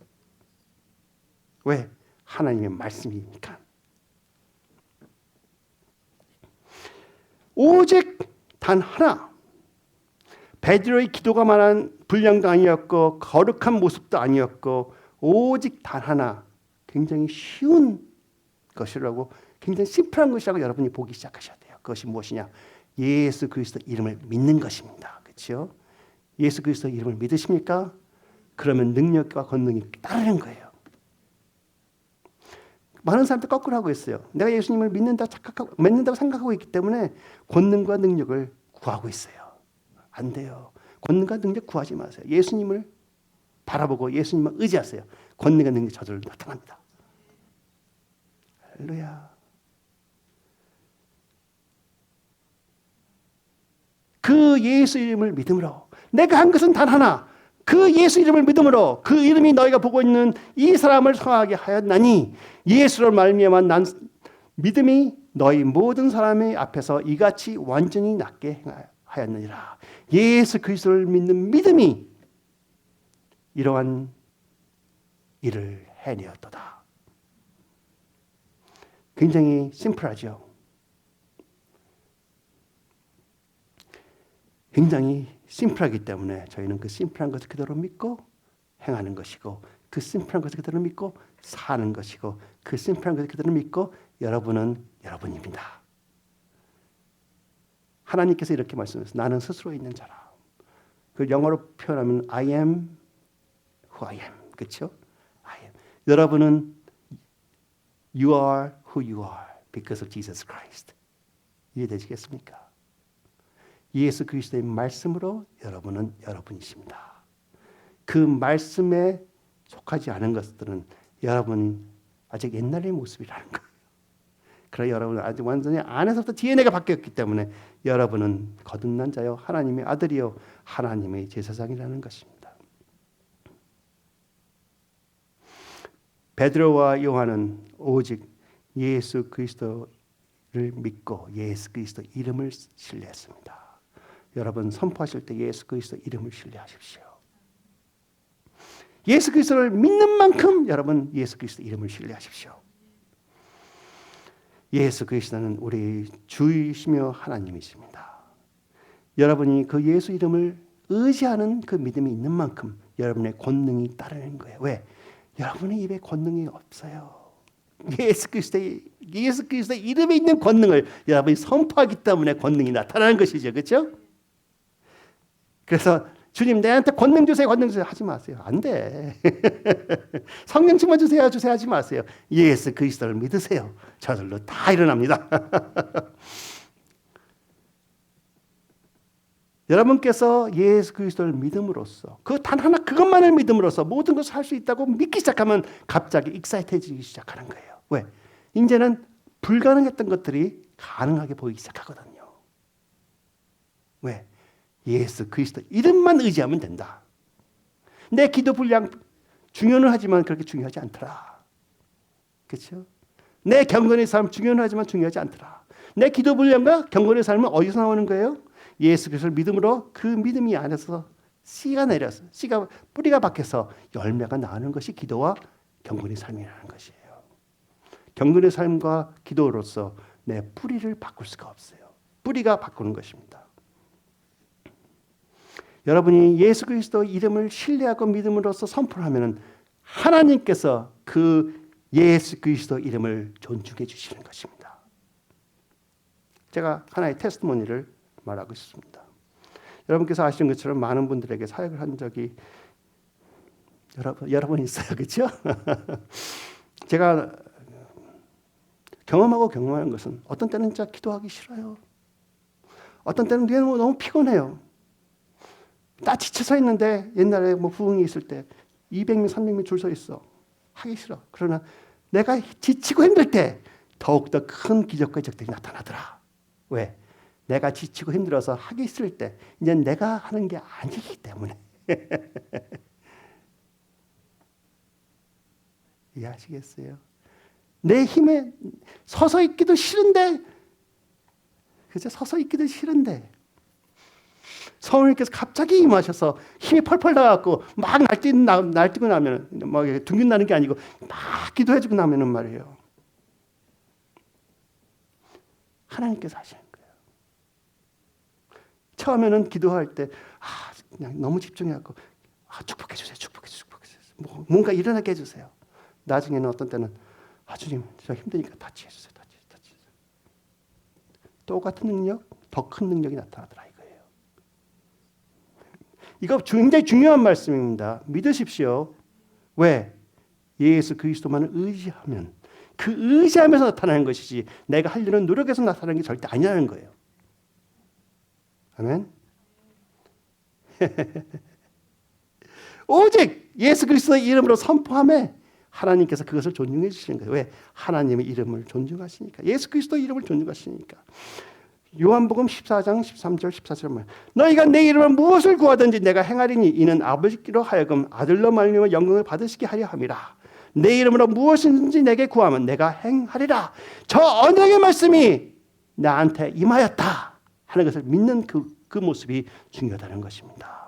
왜? 하나님의 말씀이니까. 오직 단 하나 베드로의 기도가 말한 분량도 아니었고 거룩한 모습도 아니었고 오직 단 하나 굉장히 쉬운 것이라고 굉장히 심플한 것이라고 여러분이 보기 시작하셔야 돼요. 그것이 무엇이냐? 예수 그리스도 이름을 믿는 것입니다. 그렇죠? 예수 그리스도 이름을 믿으십니까? 그러면 능력과 권능이 따르는 거예요. 많은 사람들 거꾸로 하고 있어요. 내가 예수님을 믿는다고 생각하고 있기 때문에 권능과 능력을 구하고 있어요. 안 돼요. 권능과 능력 구하지 마세요. 예수님을 바라보고 예수님만 의지하세요. 권능과 능력이 저절로 나타납니다. 할렐루야. 그 예수 이름을 믿음으로 내가 한 것은 단 하나 그 예수 이름을 믿음으로 그 이름이 너희가 보고 있는 이 사람을 성하게 하였나니 예수로 말미암아 난 믿음이 너희 모든 사람의 앞에서 이같이 완전히 낫게 하였느니라. 예수 그리스도를 믿는 믿음이 이러한 일을 해내었도다. 굉장히 심플하죠. 굉장히 심플하기 때문에 저희는 그 심플한 것을 그대로 믿고 행하는 것이고 그 심플한 것을 그대로 믿고 사는 것이고 그 심플한 것을 그대로 믿고 여러분은 여러분입니다. 하나님께서 이렇게 말씀하셨어요. 나는 스스로 있는 자라. 그 영어로 표현하면 I am who I am. 그렇죠? I am. 여러분은 You are who you are because of Jesus Christ. 이해되시겠습니까? 예수 그리스도의 말씀으로 여러분은 여러분이십니다. 그 말씀에 속하지 않은 것들은 여러분 아직 옛날의 모습이라는 거예요. 그러나 여러분은 아직 완전히 안에서부터 DNA가 바뀌었기 때문에 여러분은 거듭난 자요 하나님의 아들이요 하나님의 제사장이라는 것입니다. 베드로와 요한은 오직 예수 그리스도를 믿고 예수 그리스도 이름을 신뢰했습니다. 여러분 선포하실 때 예수 그리스도 이름을 신뢰하십시오. 예수 그리스도를 믿는 만큼 여러분 예수 그리스도 이름을 신뢰하십시오. 예수 그리스도는 우리 주이시며 하나님이십니다. 여러분이 그 예수 이름을 의지하는 그 믿음이 있는 만큼 여러분의 권능이 따르는 거예요. 왜? 여러분의 입에 권능이 없어요. 예수 그리스도의 이름에 있는 권능을 여러분이 선포하기 때문에 권능이 나타나는 것이죠. 그렇죠? 그래서 주님 내한테 권능 주세요. 하지 마세요. 안 돼. 성령 충만 주세요 하지 마세요. 예수 그리스도를 믿으세요. 저절로 다 일어납니다. 여러분께서 예수 그리스도를 믿음으로써 그 단 하나 그것만을 믿음으로써 모든 것을 할 수 있다고 믿기 시작하면 갑자기 익사이트해지기 시작하는 거예요. 왜? 이제는 불가능했던 것들이 가능하게 보이기 시작하거든요. 왜? 예수 그리스도 이름만 의지하면 된다. 내 기도 분량 중요는 하지만 그렇게 중요하지 않더라. 그렇죠? 내 경건의 삶 중요는 하지만 중요하지 않더라. 내 기도 분량과 경건의 삶은 어디서 나오는 거예요? 예수 그리스도를 믿음으로 그 믿음이 안에서 씨가 내려서 뿌리가 박혀서 열매가 나는 것이 기도와 경건의 삶이라는 것이에요. 경건의 삶과 기도로서 내 뿌리를 바꿀 수가 없어요. 뿌리가 바꾸는 것입니다. 여러분이 예수 그리스도 이름을 신뢰하고 믿음으로써 선포하면 하나님께서 그 예수 그리스도 이름을 존중해 주시는 것입니다. 제가 하나의 테스티모니를 말하고 싶습니다. 여러분께서 아시는 것처럼 많은 분들에게 사역을 한 적이 여러 번 있어요. 그렇죠? 제가 경험하는 것은 어떤 때는 진짜 기도하기 싫어요. 어떤 때는 너무 피곤해요. 다 지쳐 서 있는데 옛날에 부흥이 있을 때 200명, 300명 줄 서 있어. 하기 싫어. 그러나 내가 지치고 힘들 때 더욱더 큰 기적과 이적들이 나타나더라. 왜? 내가 지치고 힘들어서 하기 싫을 때 이제 내가 하는 게 아니기 때문에. 이해하시겠어요? 내 힘에 서서 있기도 싫은데, 그죠? 서서 있기도 싫은데 성령님께서 갑자기 임하셔서 힘이 펄펄 나갖고 막 날뛰고 나면 막 둥근 나는 게 아니고 막 기도해주고 나면은 말이에요. 하나님께서 하시는 거예요. 처음에는 기도할 때 그냥 너무 집중해갖고 축복해 주세요. 뭔가 일어나게 해주세요. 나중에는 어떤 때는 주님 저 힘드니까 터치해 주세요. 똑같은 능력, 더 큰 능력이 나타나더라 이거예요. 이거 굉장히 중요한 말씀입니다. 믿으십시오. 왜? 예수 그리스도만을 의지하면 그 의지하면서 나타나는 것이지 내가 하려는 노력에서 나타나는 게 절대 아니라는 거예요. 아멘. 오직 예수 그리스도의 이름으로 선포함에 하나님께서 그것을 존중해 주시는 거예요. 왜? 하나님의 이름을 존중하시니까. 예수 그리스도의 이름을 존중하시니까. 요한복음 14장 13절 14절 너희가 내 이름으로 무엇을 구하든지 내가 행하리니 이는 아버지께로 하여금 아들로 말미암아 영광을 받으시게 하려 함이라. 내 이름으로 무엇이든지 내게 구하면 내가 행하리라. 저 언약의 말씀이 나한테 임하였다 하는 것을 믿는 그 모습이 중요하다는 것입니다.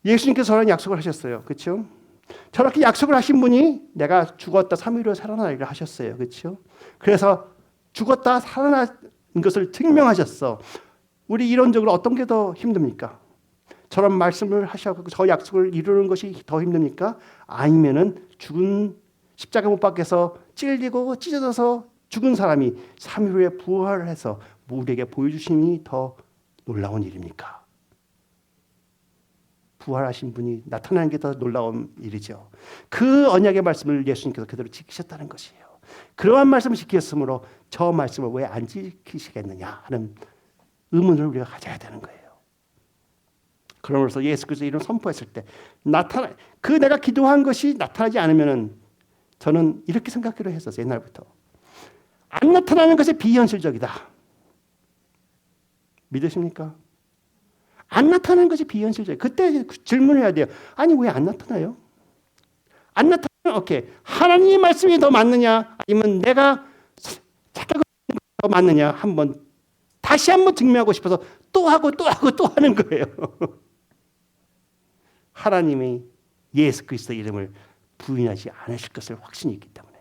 예수님께서 저랑 약속을 하셨어요. 그렇죠? 저렇게 약속을 하신 분이 내가 죽었다 3일 후에 살아나리라 하셨어요. 그렇죠? 그래서 죽었다 살아난 것을 증명하셨어. 우리 이론적으로 어떤 게 더 힘듭니까? 저런 말씀을 하셔서 저 약속을 이루는 것이 더 힘듭니까? 아니면은 죽은 십자가 못 박혀서 찔리고 찢어져서 죽은 사람이 3일 후에 부활을 해서 우리에게 보여주심이 더 놀라운 일입니까? 부활하신 분이 나타나는 게 더 놀라운 일이죠. 그 언약의 말씀을 예수님께서 그대로 지키셨다는 것이에요. 그러한 말씀을 지켰으므로 저 말씀을 왜 안 지키시겠느냐 하는 의문을 우리가 가져야 되는 거예요. 그러면서 예수 그리스도의 이름을 선포했을 때 내가 기도한 것이 나타나지 않으면은 저는 이렇게 생각하기로 했었어요. 옛날부터. 안 나타나는 것이 비현실적이다. 믿으십니까? 안 나타나는 것이 비현실적이에요. 그때 질문해야 돼요. 아니 왜 안 나타나요? 안 나타나면 오케이. 하나님의 말씀이 더 맞느냐 아니면 내가 착각을 더 맞느냐 한번 다시 한번 증명하고 싶어서 또 하고 또 하고 또 하는 거예요. 하나님이 예수 그리스도의 이름을 부인하지 않으실 것을 확신이 있기 때문에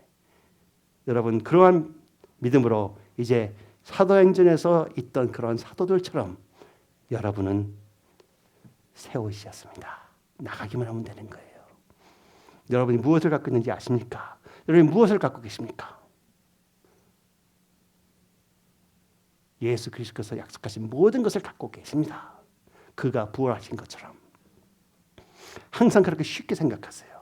여러분 그러한 믿음으로 이제 사도행전에서 있던 그런 사도들처럼 여러분은 세우시었습니다. 나가기만 하면 되는 거예요. 여러분이 무엇을 갖고 있는지 아십니까? 여러분이 무엇을 갖고 계십니까? 예수 그리스도께서 약속하신 모든 것을 갖고 계십니다. 그가 부활하신 것처럼. 항상 그렇게 쉽게 생각하세요.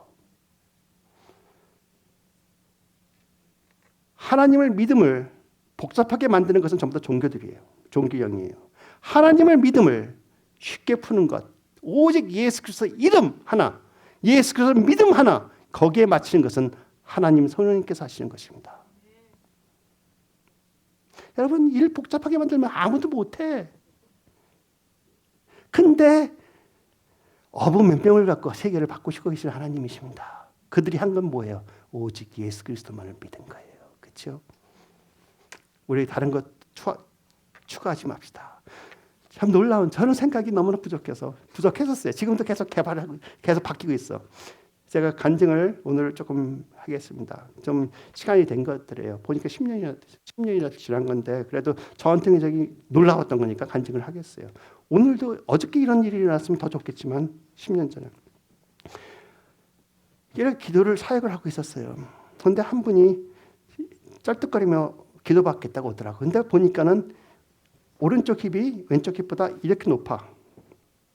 하나님을 믿음을 복잡하게 만드는 것은 전부 다 종교들이에요. 종교형이에요. 하나님을 믿음을 쉽게 푸는 것, 오직 예수 그리스도 이름 하나, 예수 그리스도 믿음 하나, 거기에 맞추는 것은 하나님 성령님께서 하시는 것입니다. 여러분 일 복잡하게 만들면 아무도 못해. 근데 어부 몇 명을 갖고 세계를 바꾸시고 계시는 하나님이십니다. 그들이 한 건 뭐예요? 오직 예수 그리스도만을 믿은 거예요. 그렇죠? 우리 다른 것 추가하지 맙시다. 참 놀라운 저는 생각이 너무나 부족했었어요. 지금도 계속 개발하고 계속 바뀌고 있어. 제가 간증을 오늘 조금 하겠습니다. 좀 시간이 된 것들이에요. 보니까 10년이나 지난 건데 그래도 저한테는 저기 놀라웠던 거니까 간증을 하겠어요. 오늘도 어저께 이런 일이 일어났으면 더 좋겠지만 10년 전에 이렇게 기도를 사역을 하고 있었어요. 그런데 한 분이 쩔뚝거리며 기도받겠다고 오더라고요. 근데 보니까는 오른쪽 힙이 왼쪽 힙보다 이렇게 높아.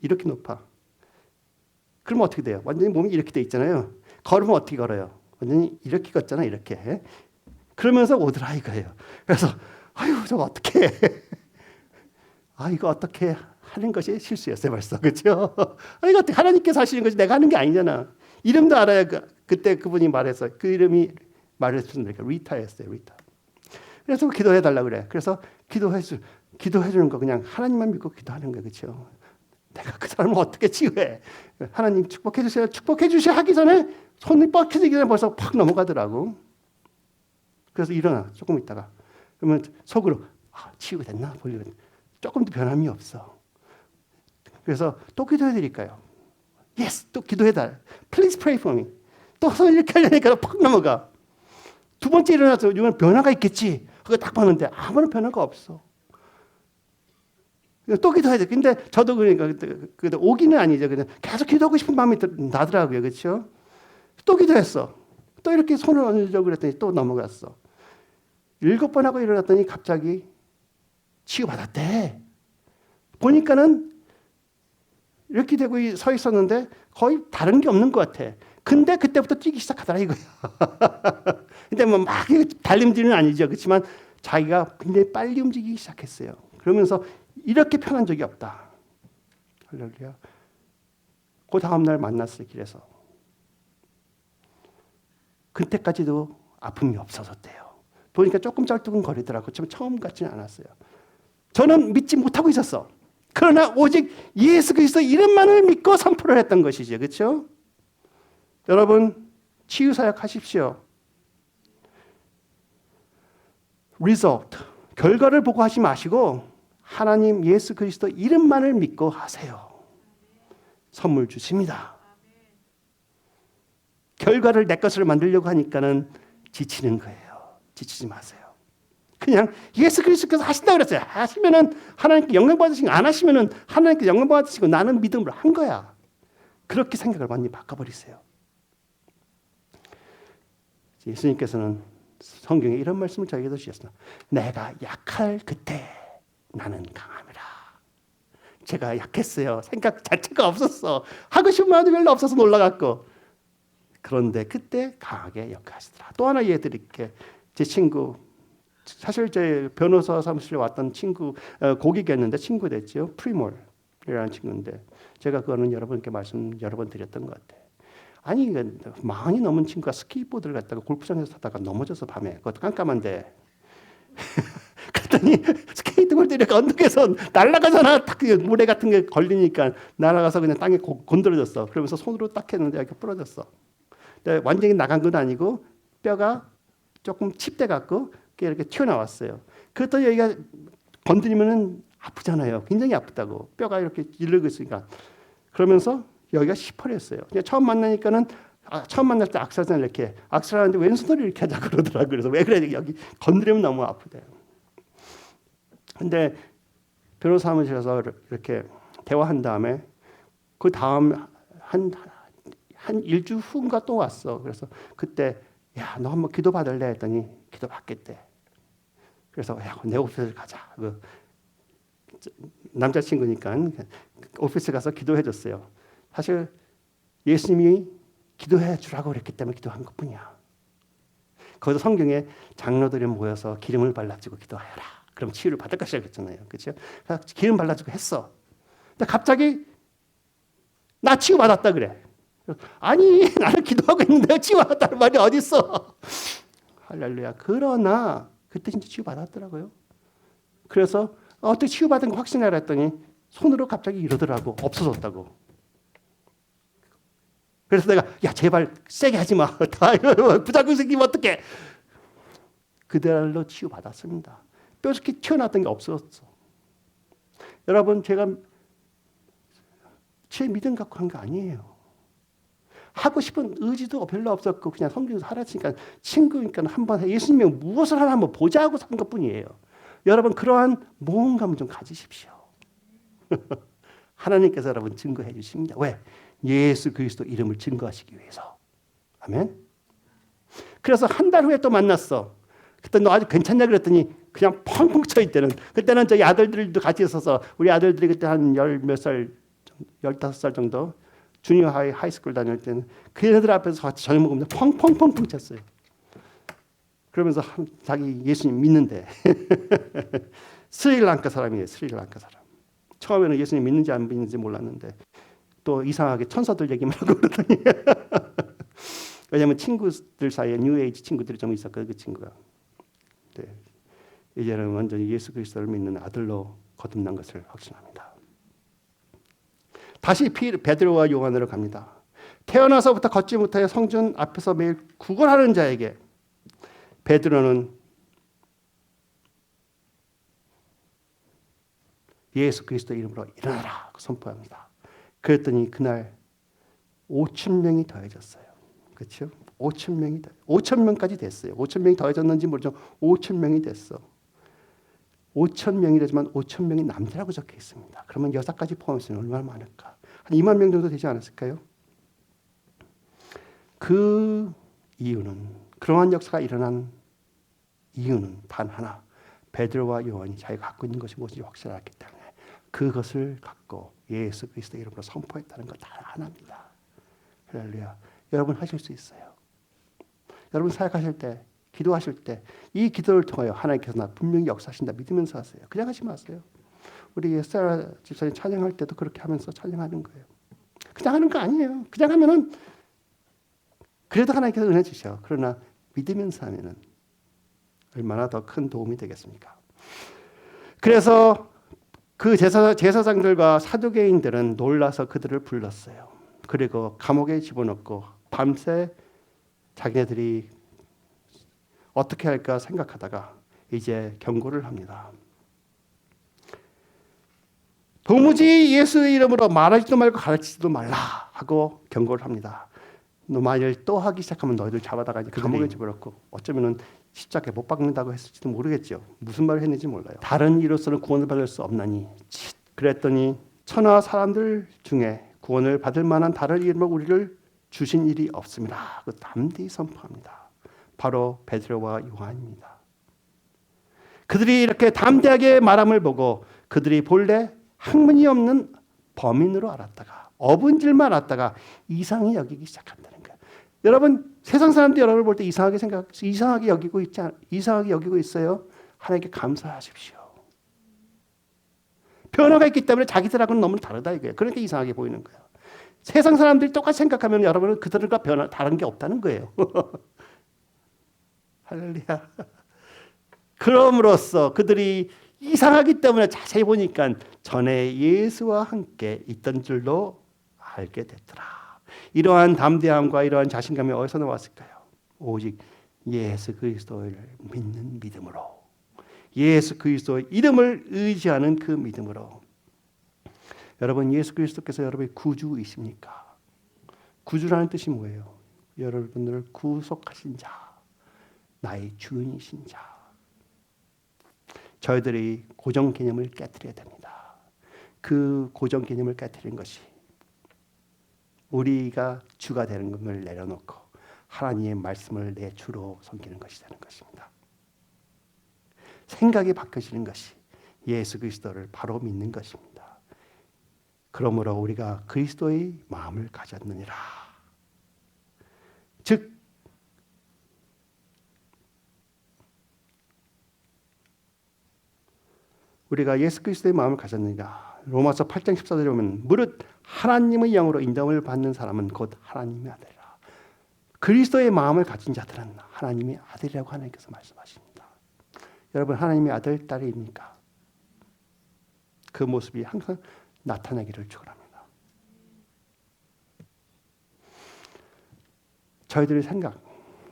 이렇게 높아. 그러면 어떻게 돼요? 완전히 몸이 이렇게 돼 있잖아요. 걸으면 어떻게 걸어요? 완전히 이렇게 걷잖아, 이렇게. 그러면서 오더라 이거예요. 그래서 아유, 저거 어떻게 해? 아, 이거 어떻게 하는 것이 실수였어요, 벌써. 그렇죠? 아, 이거 어떻게 하나님께서 하시는 거지 내가 하는 게 아니잖아. 이름도 알아야 그때 그분이 말해서 그 이름이 말했습니다. 리타였어요, 리타. 그래서 기도해 달라 그래. 그래서 기도해 주는 거 그냥 하나님만 믿고 기도하는 거예요. 그렇죠? 내가 그 사람을 어떻게 치유해? 하나님 축복해 주세요. 축복해 주세요 하기 전에 손이 뻗쳐지기 전에 벌써 팍 넘어가더라고. 그래서 일어나 조금 있다가 그러면 속으로 치유가 됐나 보려고 조금도 변함이 없어. 그래서 또 기도해 드릴까요? Yes, 또 기도해 달. Please pray for me. 또 손 이렇게 하려니까 팍 넘어가. 두 번째 일어나서 이건 변화가 있겠지. 그거 딱 봤는데 아무런 변화가 없어. 또 기도해야 돼. 근데 저도 그러니까 그때 오기는 아니죠. 그냥 계속 기도하고 싶은 마음이 나더라고요. 그렇죠? 또 기도했어. 또 이렇게 손을 얹으려고 그랬더니 또 넘어갔어. 7번 하고 일어났더니 갑자기 치유받았대. 보니까는 이렇게 되고 서 있었는데 거의 다른 게 없는 것 같아. 근데 그때부터 뛰기 시작하더라 이거야. 근데 뭐 막 달림질은 아니죠. 그렇지만 자기가 굉장히 빨리 움직이기 시작했어요. 그러면서 이렇게 편한 적이 없다. 할렐루야. 그 다음날 만났어요. 길에서. 그때까지도 아픔이 없어졌대요. 보니까 조금 쩔뚝거리더라고요. 그렇지만 처음 같지는 않았어요. 저는 믿지 못하고 있었어. 그러나 오직 예수 그리스도 이름만을 믿고 선포를 했던 것이죠. 그렇죠? 여러분 치유 사역 하십시오. result, 결과를 보고 하지 마시고 하나님 예수 그리스도 이름만을 믿고 하세요. 선물 주십니다. 결과를 내 것으로 만들려고 하니까는 지치는 거예요. 지치지 마세요. 그냥 예수 그리스도께서 하신다고 그랬어요. 하시면은 하나님께 영광 받으시고 안 하시면은 하나님께 영광 받으시고 나는 믿음으로 한 거야. 그렇게 생각을 완전히 바꿔버리세요. 예수님께서는 성경에 이런 말씀을 저에게도 주셨습니다. 내가 약할 그때 나는 강함이라. 제가 약했어요. 생각 자체가 없었어. 하고 싶은 마음이 별로 없어서 놀라갖고. 그런데 그때 강하게 역하시더라. 또 하나 예해 드릴게. 제 친구, 사실 제 변호사 사무실에 왔던 친구, 고객이었는데 친구 됐죠. 프리몰이라는 친구인데 제가 그거는 여러분께 말씀 여러 번 드렸던 것 같아요. 아니, 40이 넘은 친구가 스케이트보드를 갖다가 골프장에서 타다가 넘어져서 밤에, 그것도 깜깜한데. 그랬더니 스케이트보드 이렇게 언덕에서 날아가잖아. 딱 모래 같은 게 걸리니까 날아가서 그냥 땅에 곤드러졌어. 그러면서 손으로 딱 했는데 이렇게 부러졌어. 근데 완전히 나간 건 아니고 뼈가 조금 칩돼 갖고 이렇게 튀어나왔어요. 그랬더니 여기가 건드리면은 아프잖아요. 굉장히 아프다고. 뼈가 이렇게 이르고 있으니까. 그러면서 여기가 시퍼랬어요. 처음 만나니까는 처음 만날 때 악수하잖아요. 이렇게 악수하는데 왼손으로 이렇게 하자 그러더라고요. 그래서 왜 그래? 여기 건드리면 너무 아프대요. 근데 변호사 사무실에서 이렇게 대화한 다음에 그 다음 한 일주 후인가 또 왔어. 그래서 그때 야, 너 한번 기도 받을래 했더니 기도 받겠대. 그래서 야, 내 오피스를 가자. 그 남자친구니까 오피스 가서 기도해 줬어요. 사실 예수님이 기도해 주라고 그랬기 때문에 기도한 것뿐이야. 거기서 성경에 장로들이 모여서 기름을 발라주고 기도하여라. 그럼 치유를 받을 것이라고 했잖아요. 그렇죠? 기름 발라주고 했어. 근데 갑자기 나 치유 받았다 그래. 아니 나는 기도하고 있는데 치유 받았다는 말이 어디 있어? 할렐루야. 그러나 그때 진짜 치유 받았더라고요. 그래서 어떻게 치유 받은 거 확신하라 했더니 손으로 갑자기 이러더라고. 없어졌다고. 그래서 내가 야 제발 세게 하지 마. 부작용 생기면 어떡해. 그대로 치유 받았습니다. 뾰족히 튀어나왔던 게 없어졌어. 여러분 제가 제 믿음 갖고 한 거 아니에요. 하고 싶은 의지도 별로 없었고 그냥 성경에서 하라니까 친구니까 한번 예수님이 무엇을 하나 한번 보자고 산 것뿐이에요. 여러분 그러한 모험감을 좀 가지십시오. 하나님께서 여러분 증거해 주십니다. 왜? 예수 그리스도 이름을 증거하시기 위해서. 아멘. 그래서 한 달 후에 또 만났어. 그때 너 아주 괜찮냐 그랬더니 그냥 펑펑 쳐 있대는. 그때는 저희 아들들도 같이 있어서 우리 아들들이 그때 한 열 몇 살, 15살 정도 주니어 하이스쿨 다닐 때는 그 애들 앞에서 같이 저녁 먹으면서 펑펑펑펑 쳤어요. 그러면서 자기 예수님 믿는데 스리랑카 사람이에요. 스리랑카 사람. 처음에는 예수님 믿는지 안 믿는지 몰랐는데 또 이상하게 천사들 얘기만 하고 그러더니 왜냐하면 친구들 사이에 뉴에이지 친구들이 좀 있었거든요. 그 친구가. 네. 이제는 완전히 예수 그리스도를 믿는 아들로 거듭난 것을 확신합니다. 다시 베드로와 요한으로 갑니다. 태어나서부터 걷지 못하여 성전 앞에서 매일 구걸하는 자에게 베드로는 예수 그리스도 이름으로 일어나라 선포합니다. 그랬더니 그날 5,000명이 더해졌어요. 그렇죠? 5,000명까지 됐어요. 5,000명이 더해졌는지 모르죠. 5,000명이 됐어. 5,000명이 되지만 5,000명이 남자라고 적혀 있습니다. 그러면 여자까지 포함해서 얼마나 많을까? 한 2만 명 정도 되지 않았을까요? 그 이유는 그러한 역사가 일어난 이유는 단 하나. 베드로와 요한이 자기가 갖고 있는 것이 무엇인지 확실하기 때문에 그것을 갖고 예수 그리스도 이름으로 선포했다는 것 단 하나입니다. 할렐루야. 여러분 하실 수 있어요. 여러분 사역하실 때, 기도하실 때 이 기도를 통하여 하나님께서 나 분명히 역사하신다 믿으면서 하세요. 그냥 하지 마세요. 우리 에스라 집사님 찬양할 때도 그렇게 하면서 찬양하는 거예요. 그냥 하는 거 아니에요. 그냥 하면은 그래도 하나님께서 은혜 주셔. 그러나 믿으면서 하면은 얼마나 더 큰 도움이 되겠습니까? 그래서 그 제사장들과 사두개인들은 놀라서 그들을 불렀어요. 그리고 감옥에 집어넣고 밤새 자기네들이 어떻게 할까 생각하다가 이제 경고를 합니다. 도무지 예수의 이름으로 말하지도 말고 가르치지도 말라 하고 경고를 합니다. 너 만일 또 하기 시작하면 너희들 잡아다가 감옥에 집어넣고 어쩌면은 십자가에 못 박는다고 했을지도 모르겠죠. 무슨 말을 했는지 몰라요. 다른 이로서는 구원을 받을 수 없나니. 그랬더니 천하 사람들 중에 구원을 받을 만한 다른 이름으로 우리를 주신 일이 없습니다. 그 담대히 선포합니다. 바로 베드로와 요한입니다. 그들이 이렇게 담대하게 말함을 보고 그들이 본래 학문이 없는 범인으로 알았다가 어분질만 알았다가 이상히 여기기 시작한다는 거예요. 여러분 세상 사람들이 여러분을 볼 때 이상하게 여기고 있어요. 하나님께 감사하십시오. 변화가 있기 때문에 자기들하고는 너무 다르다 이거예요. 그러니까 이상하게 보이는 거예요. 세상 사람들이 똑같이 생각하면 여러분은 그들과 다른 게 없다는 거예요. 할렐루야. 그럼으로써 그들이 이상하기 때문에 자세히 보니까 전에 예수와 함께 있던 줄로 알게 됐더라. 이러한 담대함과 이러한 자신감이 어디서 나왔을까요? 오직 예수 그리스도를 믿는 믿음으로 예수 그리스도의 이름을 의지하는 그 믿음으로. 여러분, 예수 그리스도께서 여러분의 구주이십니까? 구주라는 뜻이 뭐예요? 여러분들을 구속하신 자, 나의 주인이신 자. 저희들이 고정 개념을 깨뜨려야 됩니다. 그 고정 개념을 깨뜨리는 것이 우리가 주가 되는 것을 내려놓고 하나님의 말씀을 내 주로 섬기는 것이 되는 것입니다. 생각이 바뀌어지는 것이 예수 그리스도를 바로 믿는 것입니다. 그러므로 우리가 그리스도의 마음을 가졌느니라. 즉 우리가 예수 그리스도의 마음을 가졌느니라. 로마서 8장 14절에 보면 무릇 하나님의 영으로 인도함을 받는 사람은 곧 하나님의 아들이라. 그리스도의 마음을 가진 자들은 하나님의 아들이라고 하나님께서 말씀하십니다. 여러분, 하나님의 아들, 딸입니까? 그 모습이 항상 나타나기를 축원합니다. 저희들의 생각,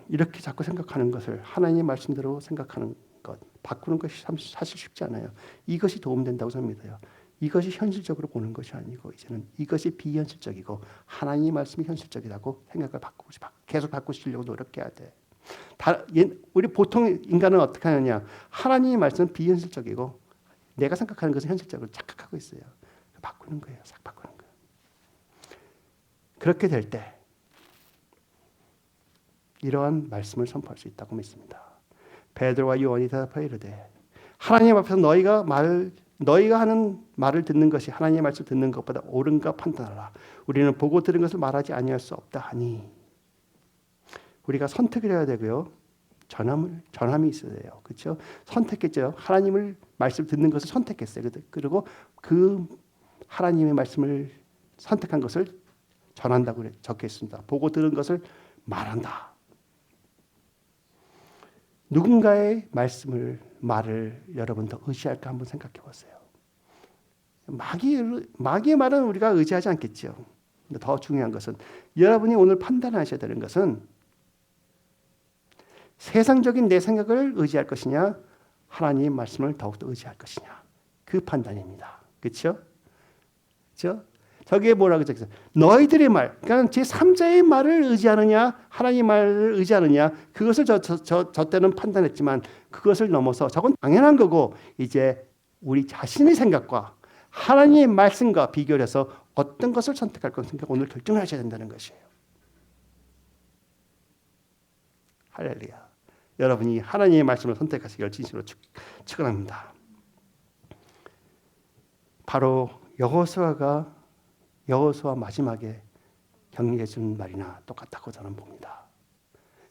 이렇게 자꾸 생각하는 것을 하나님의 말씀대로 생각하는 것, 바꾸는 것이 사실 쉽지 않아요. 이것이 도움된다고 생각합니다. 이것이 현실적으로 보는 것이 아니고 이제는 이것이 비현실적이고 하나님의 말씀이 현실적이라고 생각을 계속 바꾸시려고 노력해야 돼. 우리 보통 인간은 어떻게 하느냐? 하나님의 말씀은 비현실적이고 내가 생각하는 것은 현실적으로 착각하고 있어요. 바꾸는 거예요. 싹 바꾸는 거예요. 그렇게 될 때 이러한 말씀을 선포할 수 있다고 믿습니다. 베드로와 요한이 대답하여 이르되 하나님 앞에서 너희가 하는 말을 듣는 것이 하나님의 말씀을 듣는 것보다 옳은가 판단하라. 우리는 보고 들은 것을 말하지 아니할 수 없다 하니. 우리가 선택을 해야 되고요. 전함이 있어야 돼요. 그렇죠? 선택했죠. 하나님을 말씀 듣는 것을 선택했어요. 그리고 그 하나님의 말씀을 선택한 것을 전한다고 적혀 있습니다. 보고 들은 것을 말한다. 누군가의 말을 여러분 더 의지할까 한번 생각해 보세요. 마귀의 말은 우리가 의지하지 않겠죠. 근데 더 중요한 것은 여러분이 오늘 판단하셔야 되는 것은 세상적인 내 생각을 의지할 것이냐, 하나님의 말씀을 더욱더 의지할 것이냐, 그 판단입니다. 그렇죠? 그렇죠? 저기에 뭐라고 적혀있어요? 너희들의 말, 그러니까 제3자의 말을 의지하느냐, 하나님의 말을 의지하느냐, 그것을 저 때는 판단했지만 그것을 넘어서 저건 당연한 거고 이제 우리 자신의 생각과 하나님의 말씀과 비교를 해서 어떤 것을 선택할 것인가 오늘 결정을 하셔야 된다는 것이에요. 할렐루야. 여러분이 하나님의 말씀을 선택하시기를 진심으로 축원합니다. 바로 여호수아 마지막에 격려해 준 말이나 똑같다고 저는 봅니다.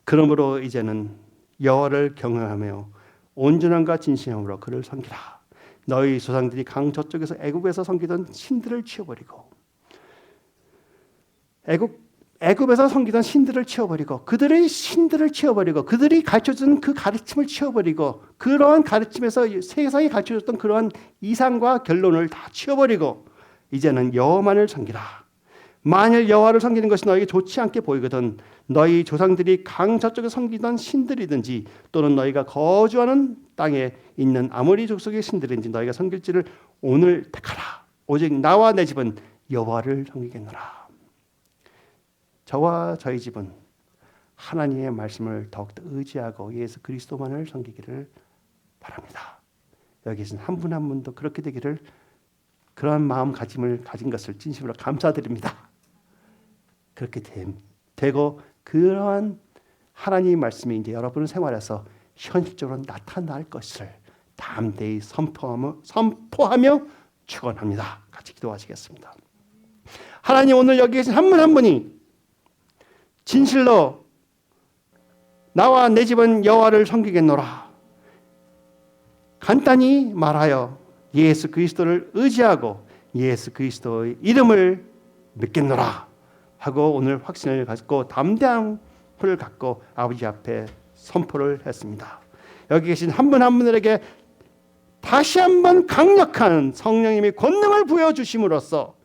그러므로 이제는 여호와를 경외하며 온전함과 진실함으로 그를 섬기라. 너희 조상들이 강 저쪽에서 애굽에서 섬기던 신들을 치워버리고 애굽에서 섬기던 신들을 치워버리고 그들의 신들을 치워버리고 그들이 가르쳐준 그 가르침을 치워버리고 그러한 가르침에서 세상이 가르쳐줬던 그러한 이상과 결론을 다 치워버리고 이제는 여호와만을 섬기라. 만일 여호와를 섬기는 것이 너에게 좋지 않게 보이거든 너희 조상들이 강 저쪽에 섬기던 신들이든지 또는 너희가 거주하는 땅에 있는 아모리 족속의 신들인지 너희가 섬길지를 오늘 택하라. 오직 나와 내 집은 여호와를 섬기겠노라. 저와 저희 집은 하나님의 말씀을 더욱더 의지하고 예수 그리스도만을 섬기기를 바랍니다. 여기 계신 한 분 한 분도 그렇게 되기를 그러한 마음가짐을 가진 것을 진심으로 감사드립니다. 그렇게 되고 그러한 하나님의 말씀이 이제 여러분의 생활에서 현실적으로 나타날 것을 담대히 선포하며 축원합니다. 같이 기도하시겠습니다. 하나님, 오늘 여기 계신 한 분 한 분이 진실로 나와 내 집은 여호와를 섬기겠노라. 간단히 말하여 예수 그리스도를 의지하고 예수 그리스도의 이름을 믿겠노라 하고 오늘 확신을 갖고 담대함을 갖고 아버지 앞에 선포를 했습니다. 여기 계신 한 분 한 분들에게 다시 한번 강력한 성령님의 권능을 부여주심으로써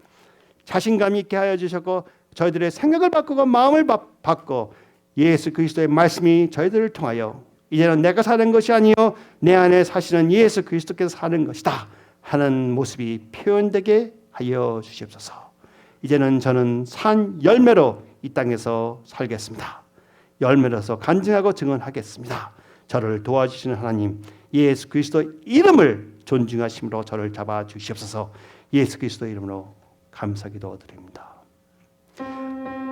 자신감 있게 하여 주셨고 저희들의 생각을 바꾸고 마음을 바꾸고 예수 그리스도의 말씀이 저희들을 통하여 이제는 내가 사는 것이 아니요 내 안에 사시는 예수 그리스도께서 사는 것이다 하는 모습이 표현되게 하여 주시옵소서. 이제는 저는 산 열매로 이 땅에서 살겠습니다. 열매로서 간증하고 증언하겠습니다. 저를 도와주시는 하나님 예수 그리스도 이름을 존중하심으로 저를 잡아 주시옵소서. 예수 그리스도 이름으로 감사기도 드립니다.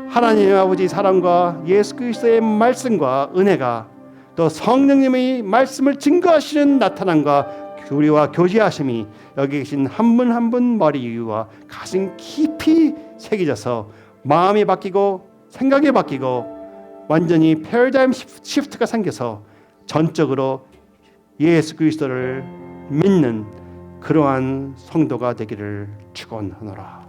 하나님의 아버지 사랑과 예수 그리스도의 말씀과 은혜가 또 성령님의 말씀을 증거하시는 나타남과 우리와 교제하심이 여기 계신 한 분 한 분 머리 위와 가슴 깊이 새겨져서 마음이 바뀌고 생각이 바뀌고 완전히 패러다임 시프트가 생겨서 전적으로 예수 그리스도를 믿는 그러한 성도가 되기를 축원하노라.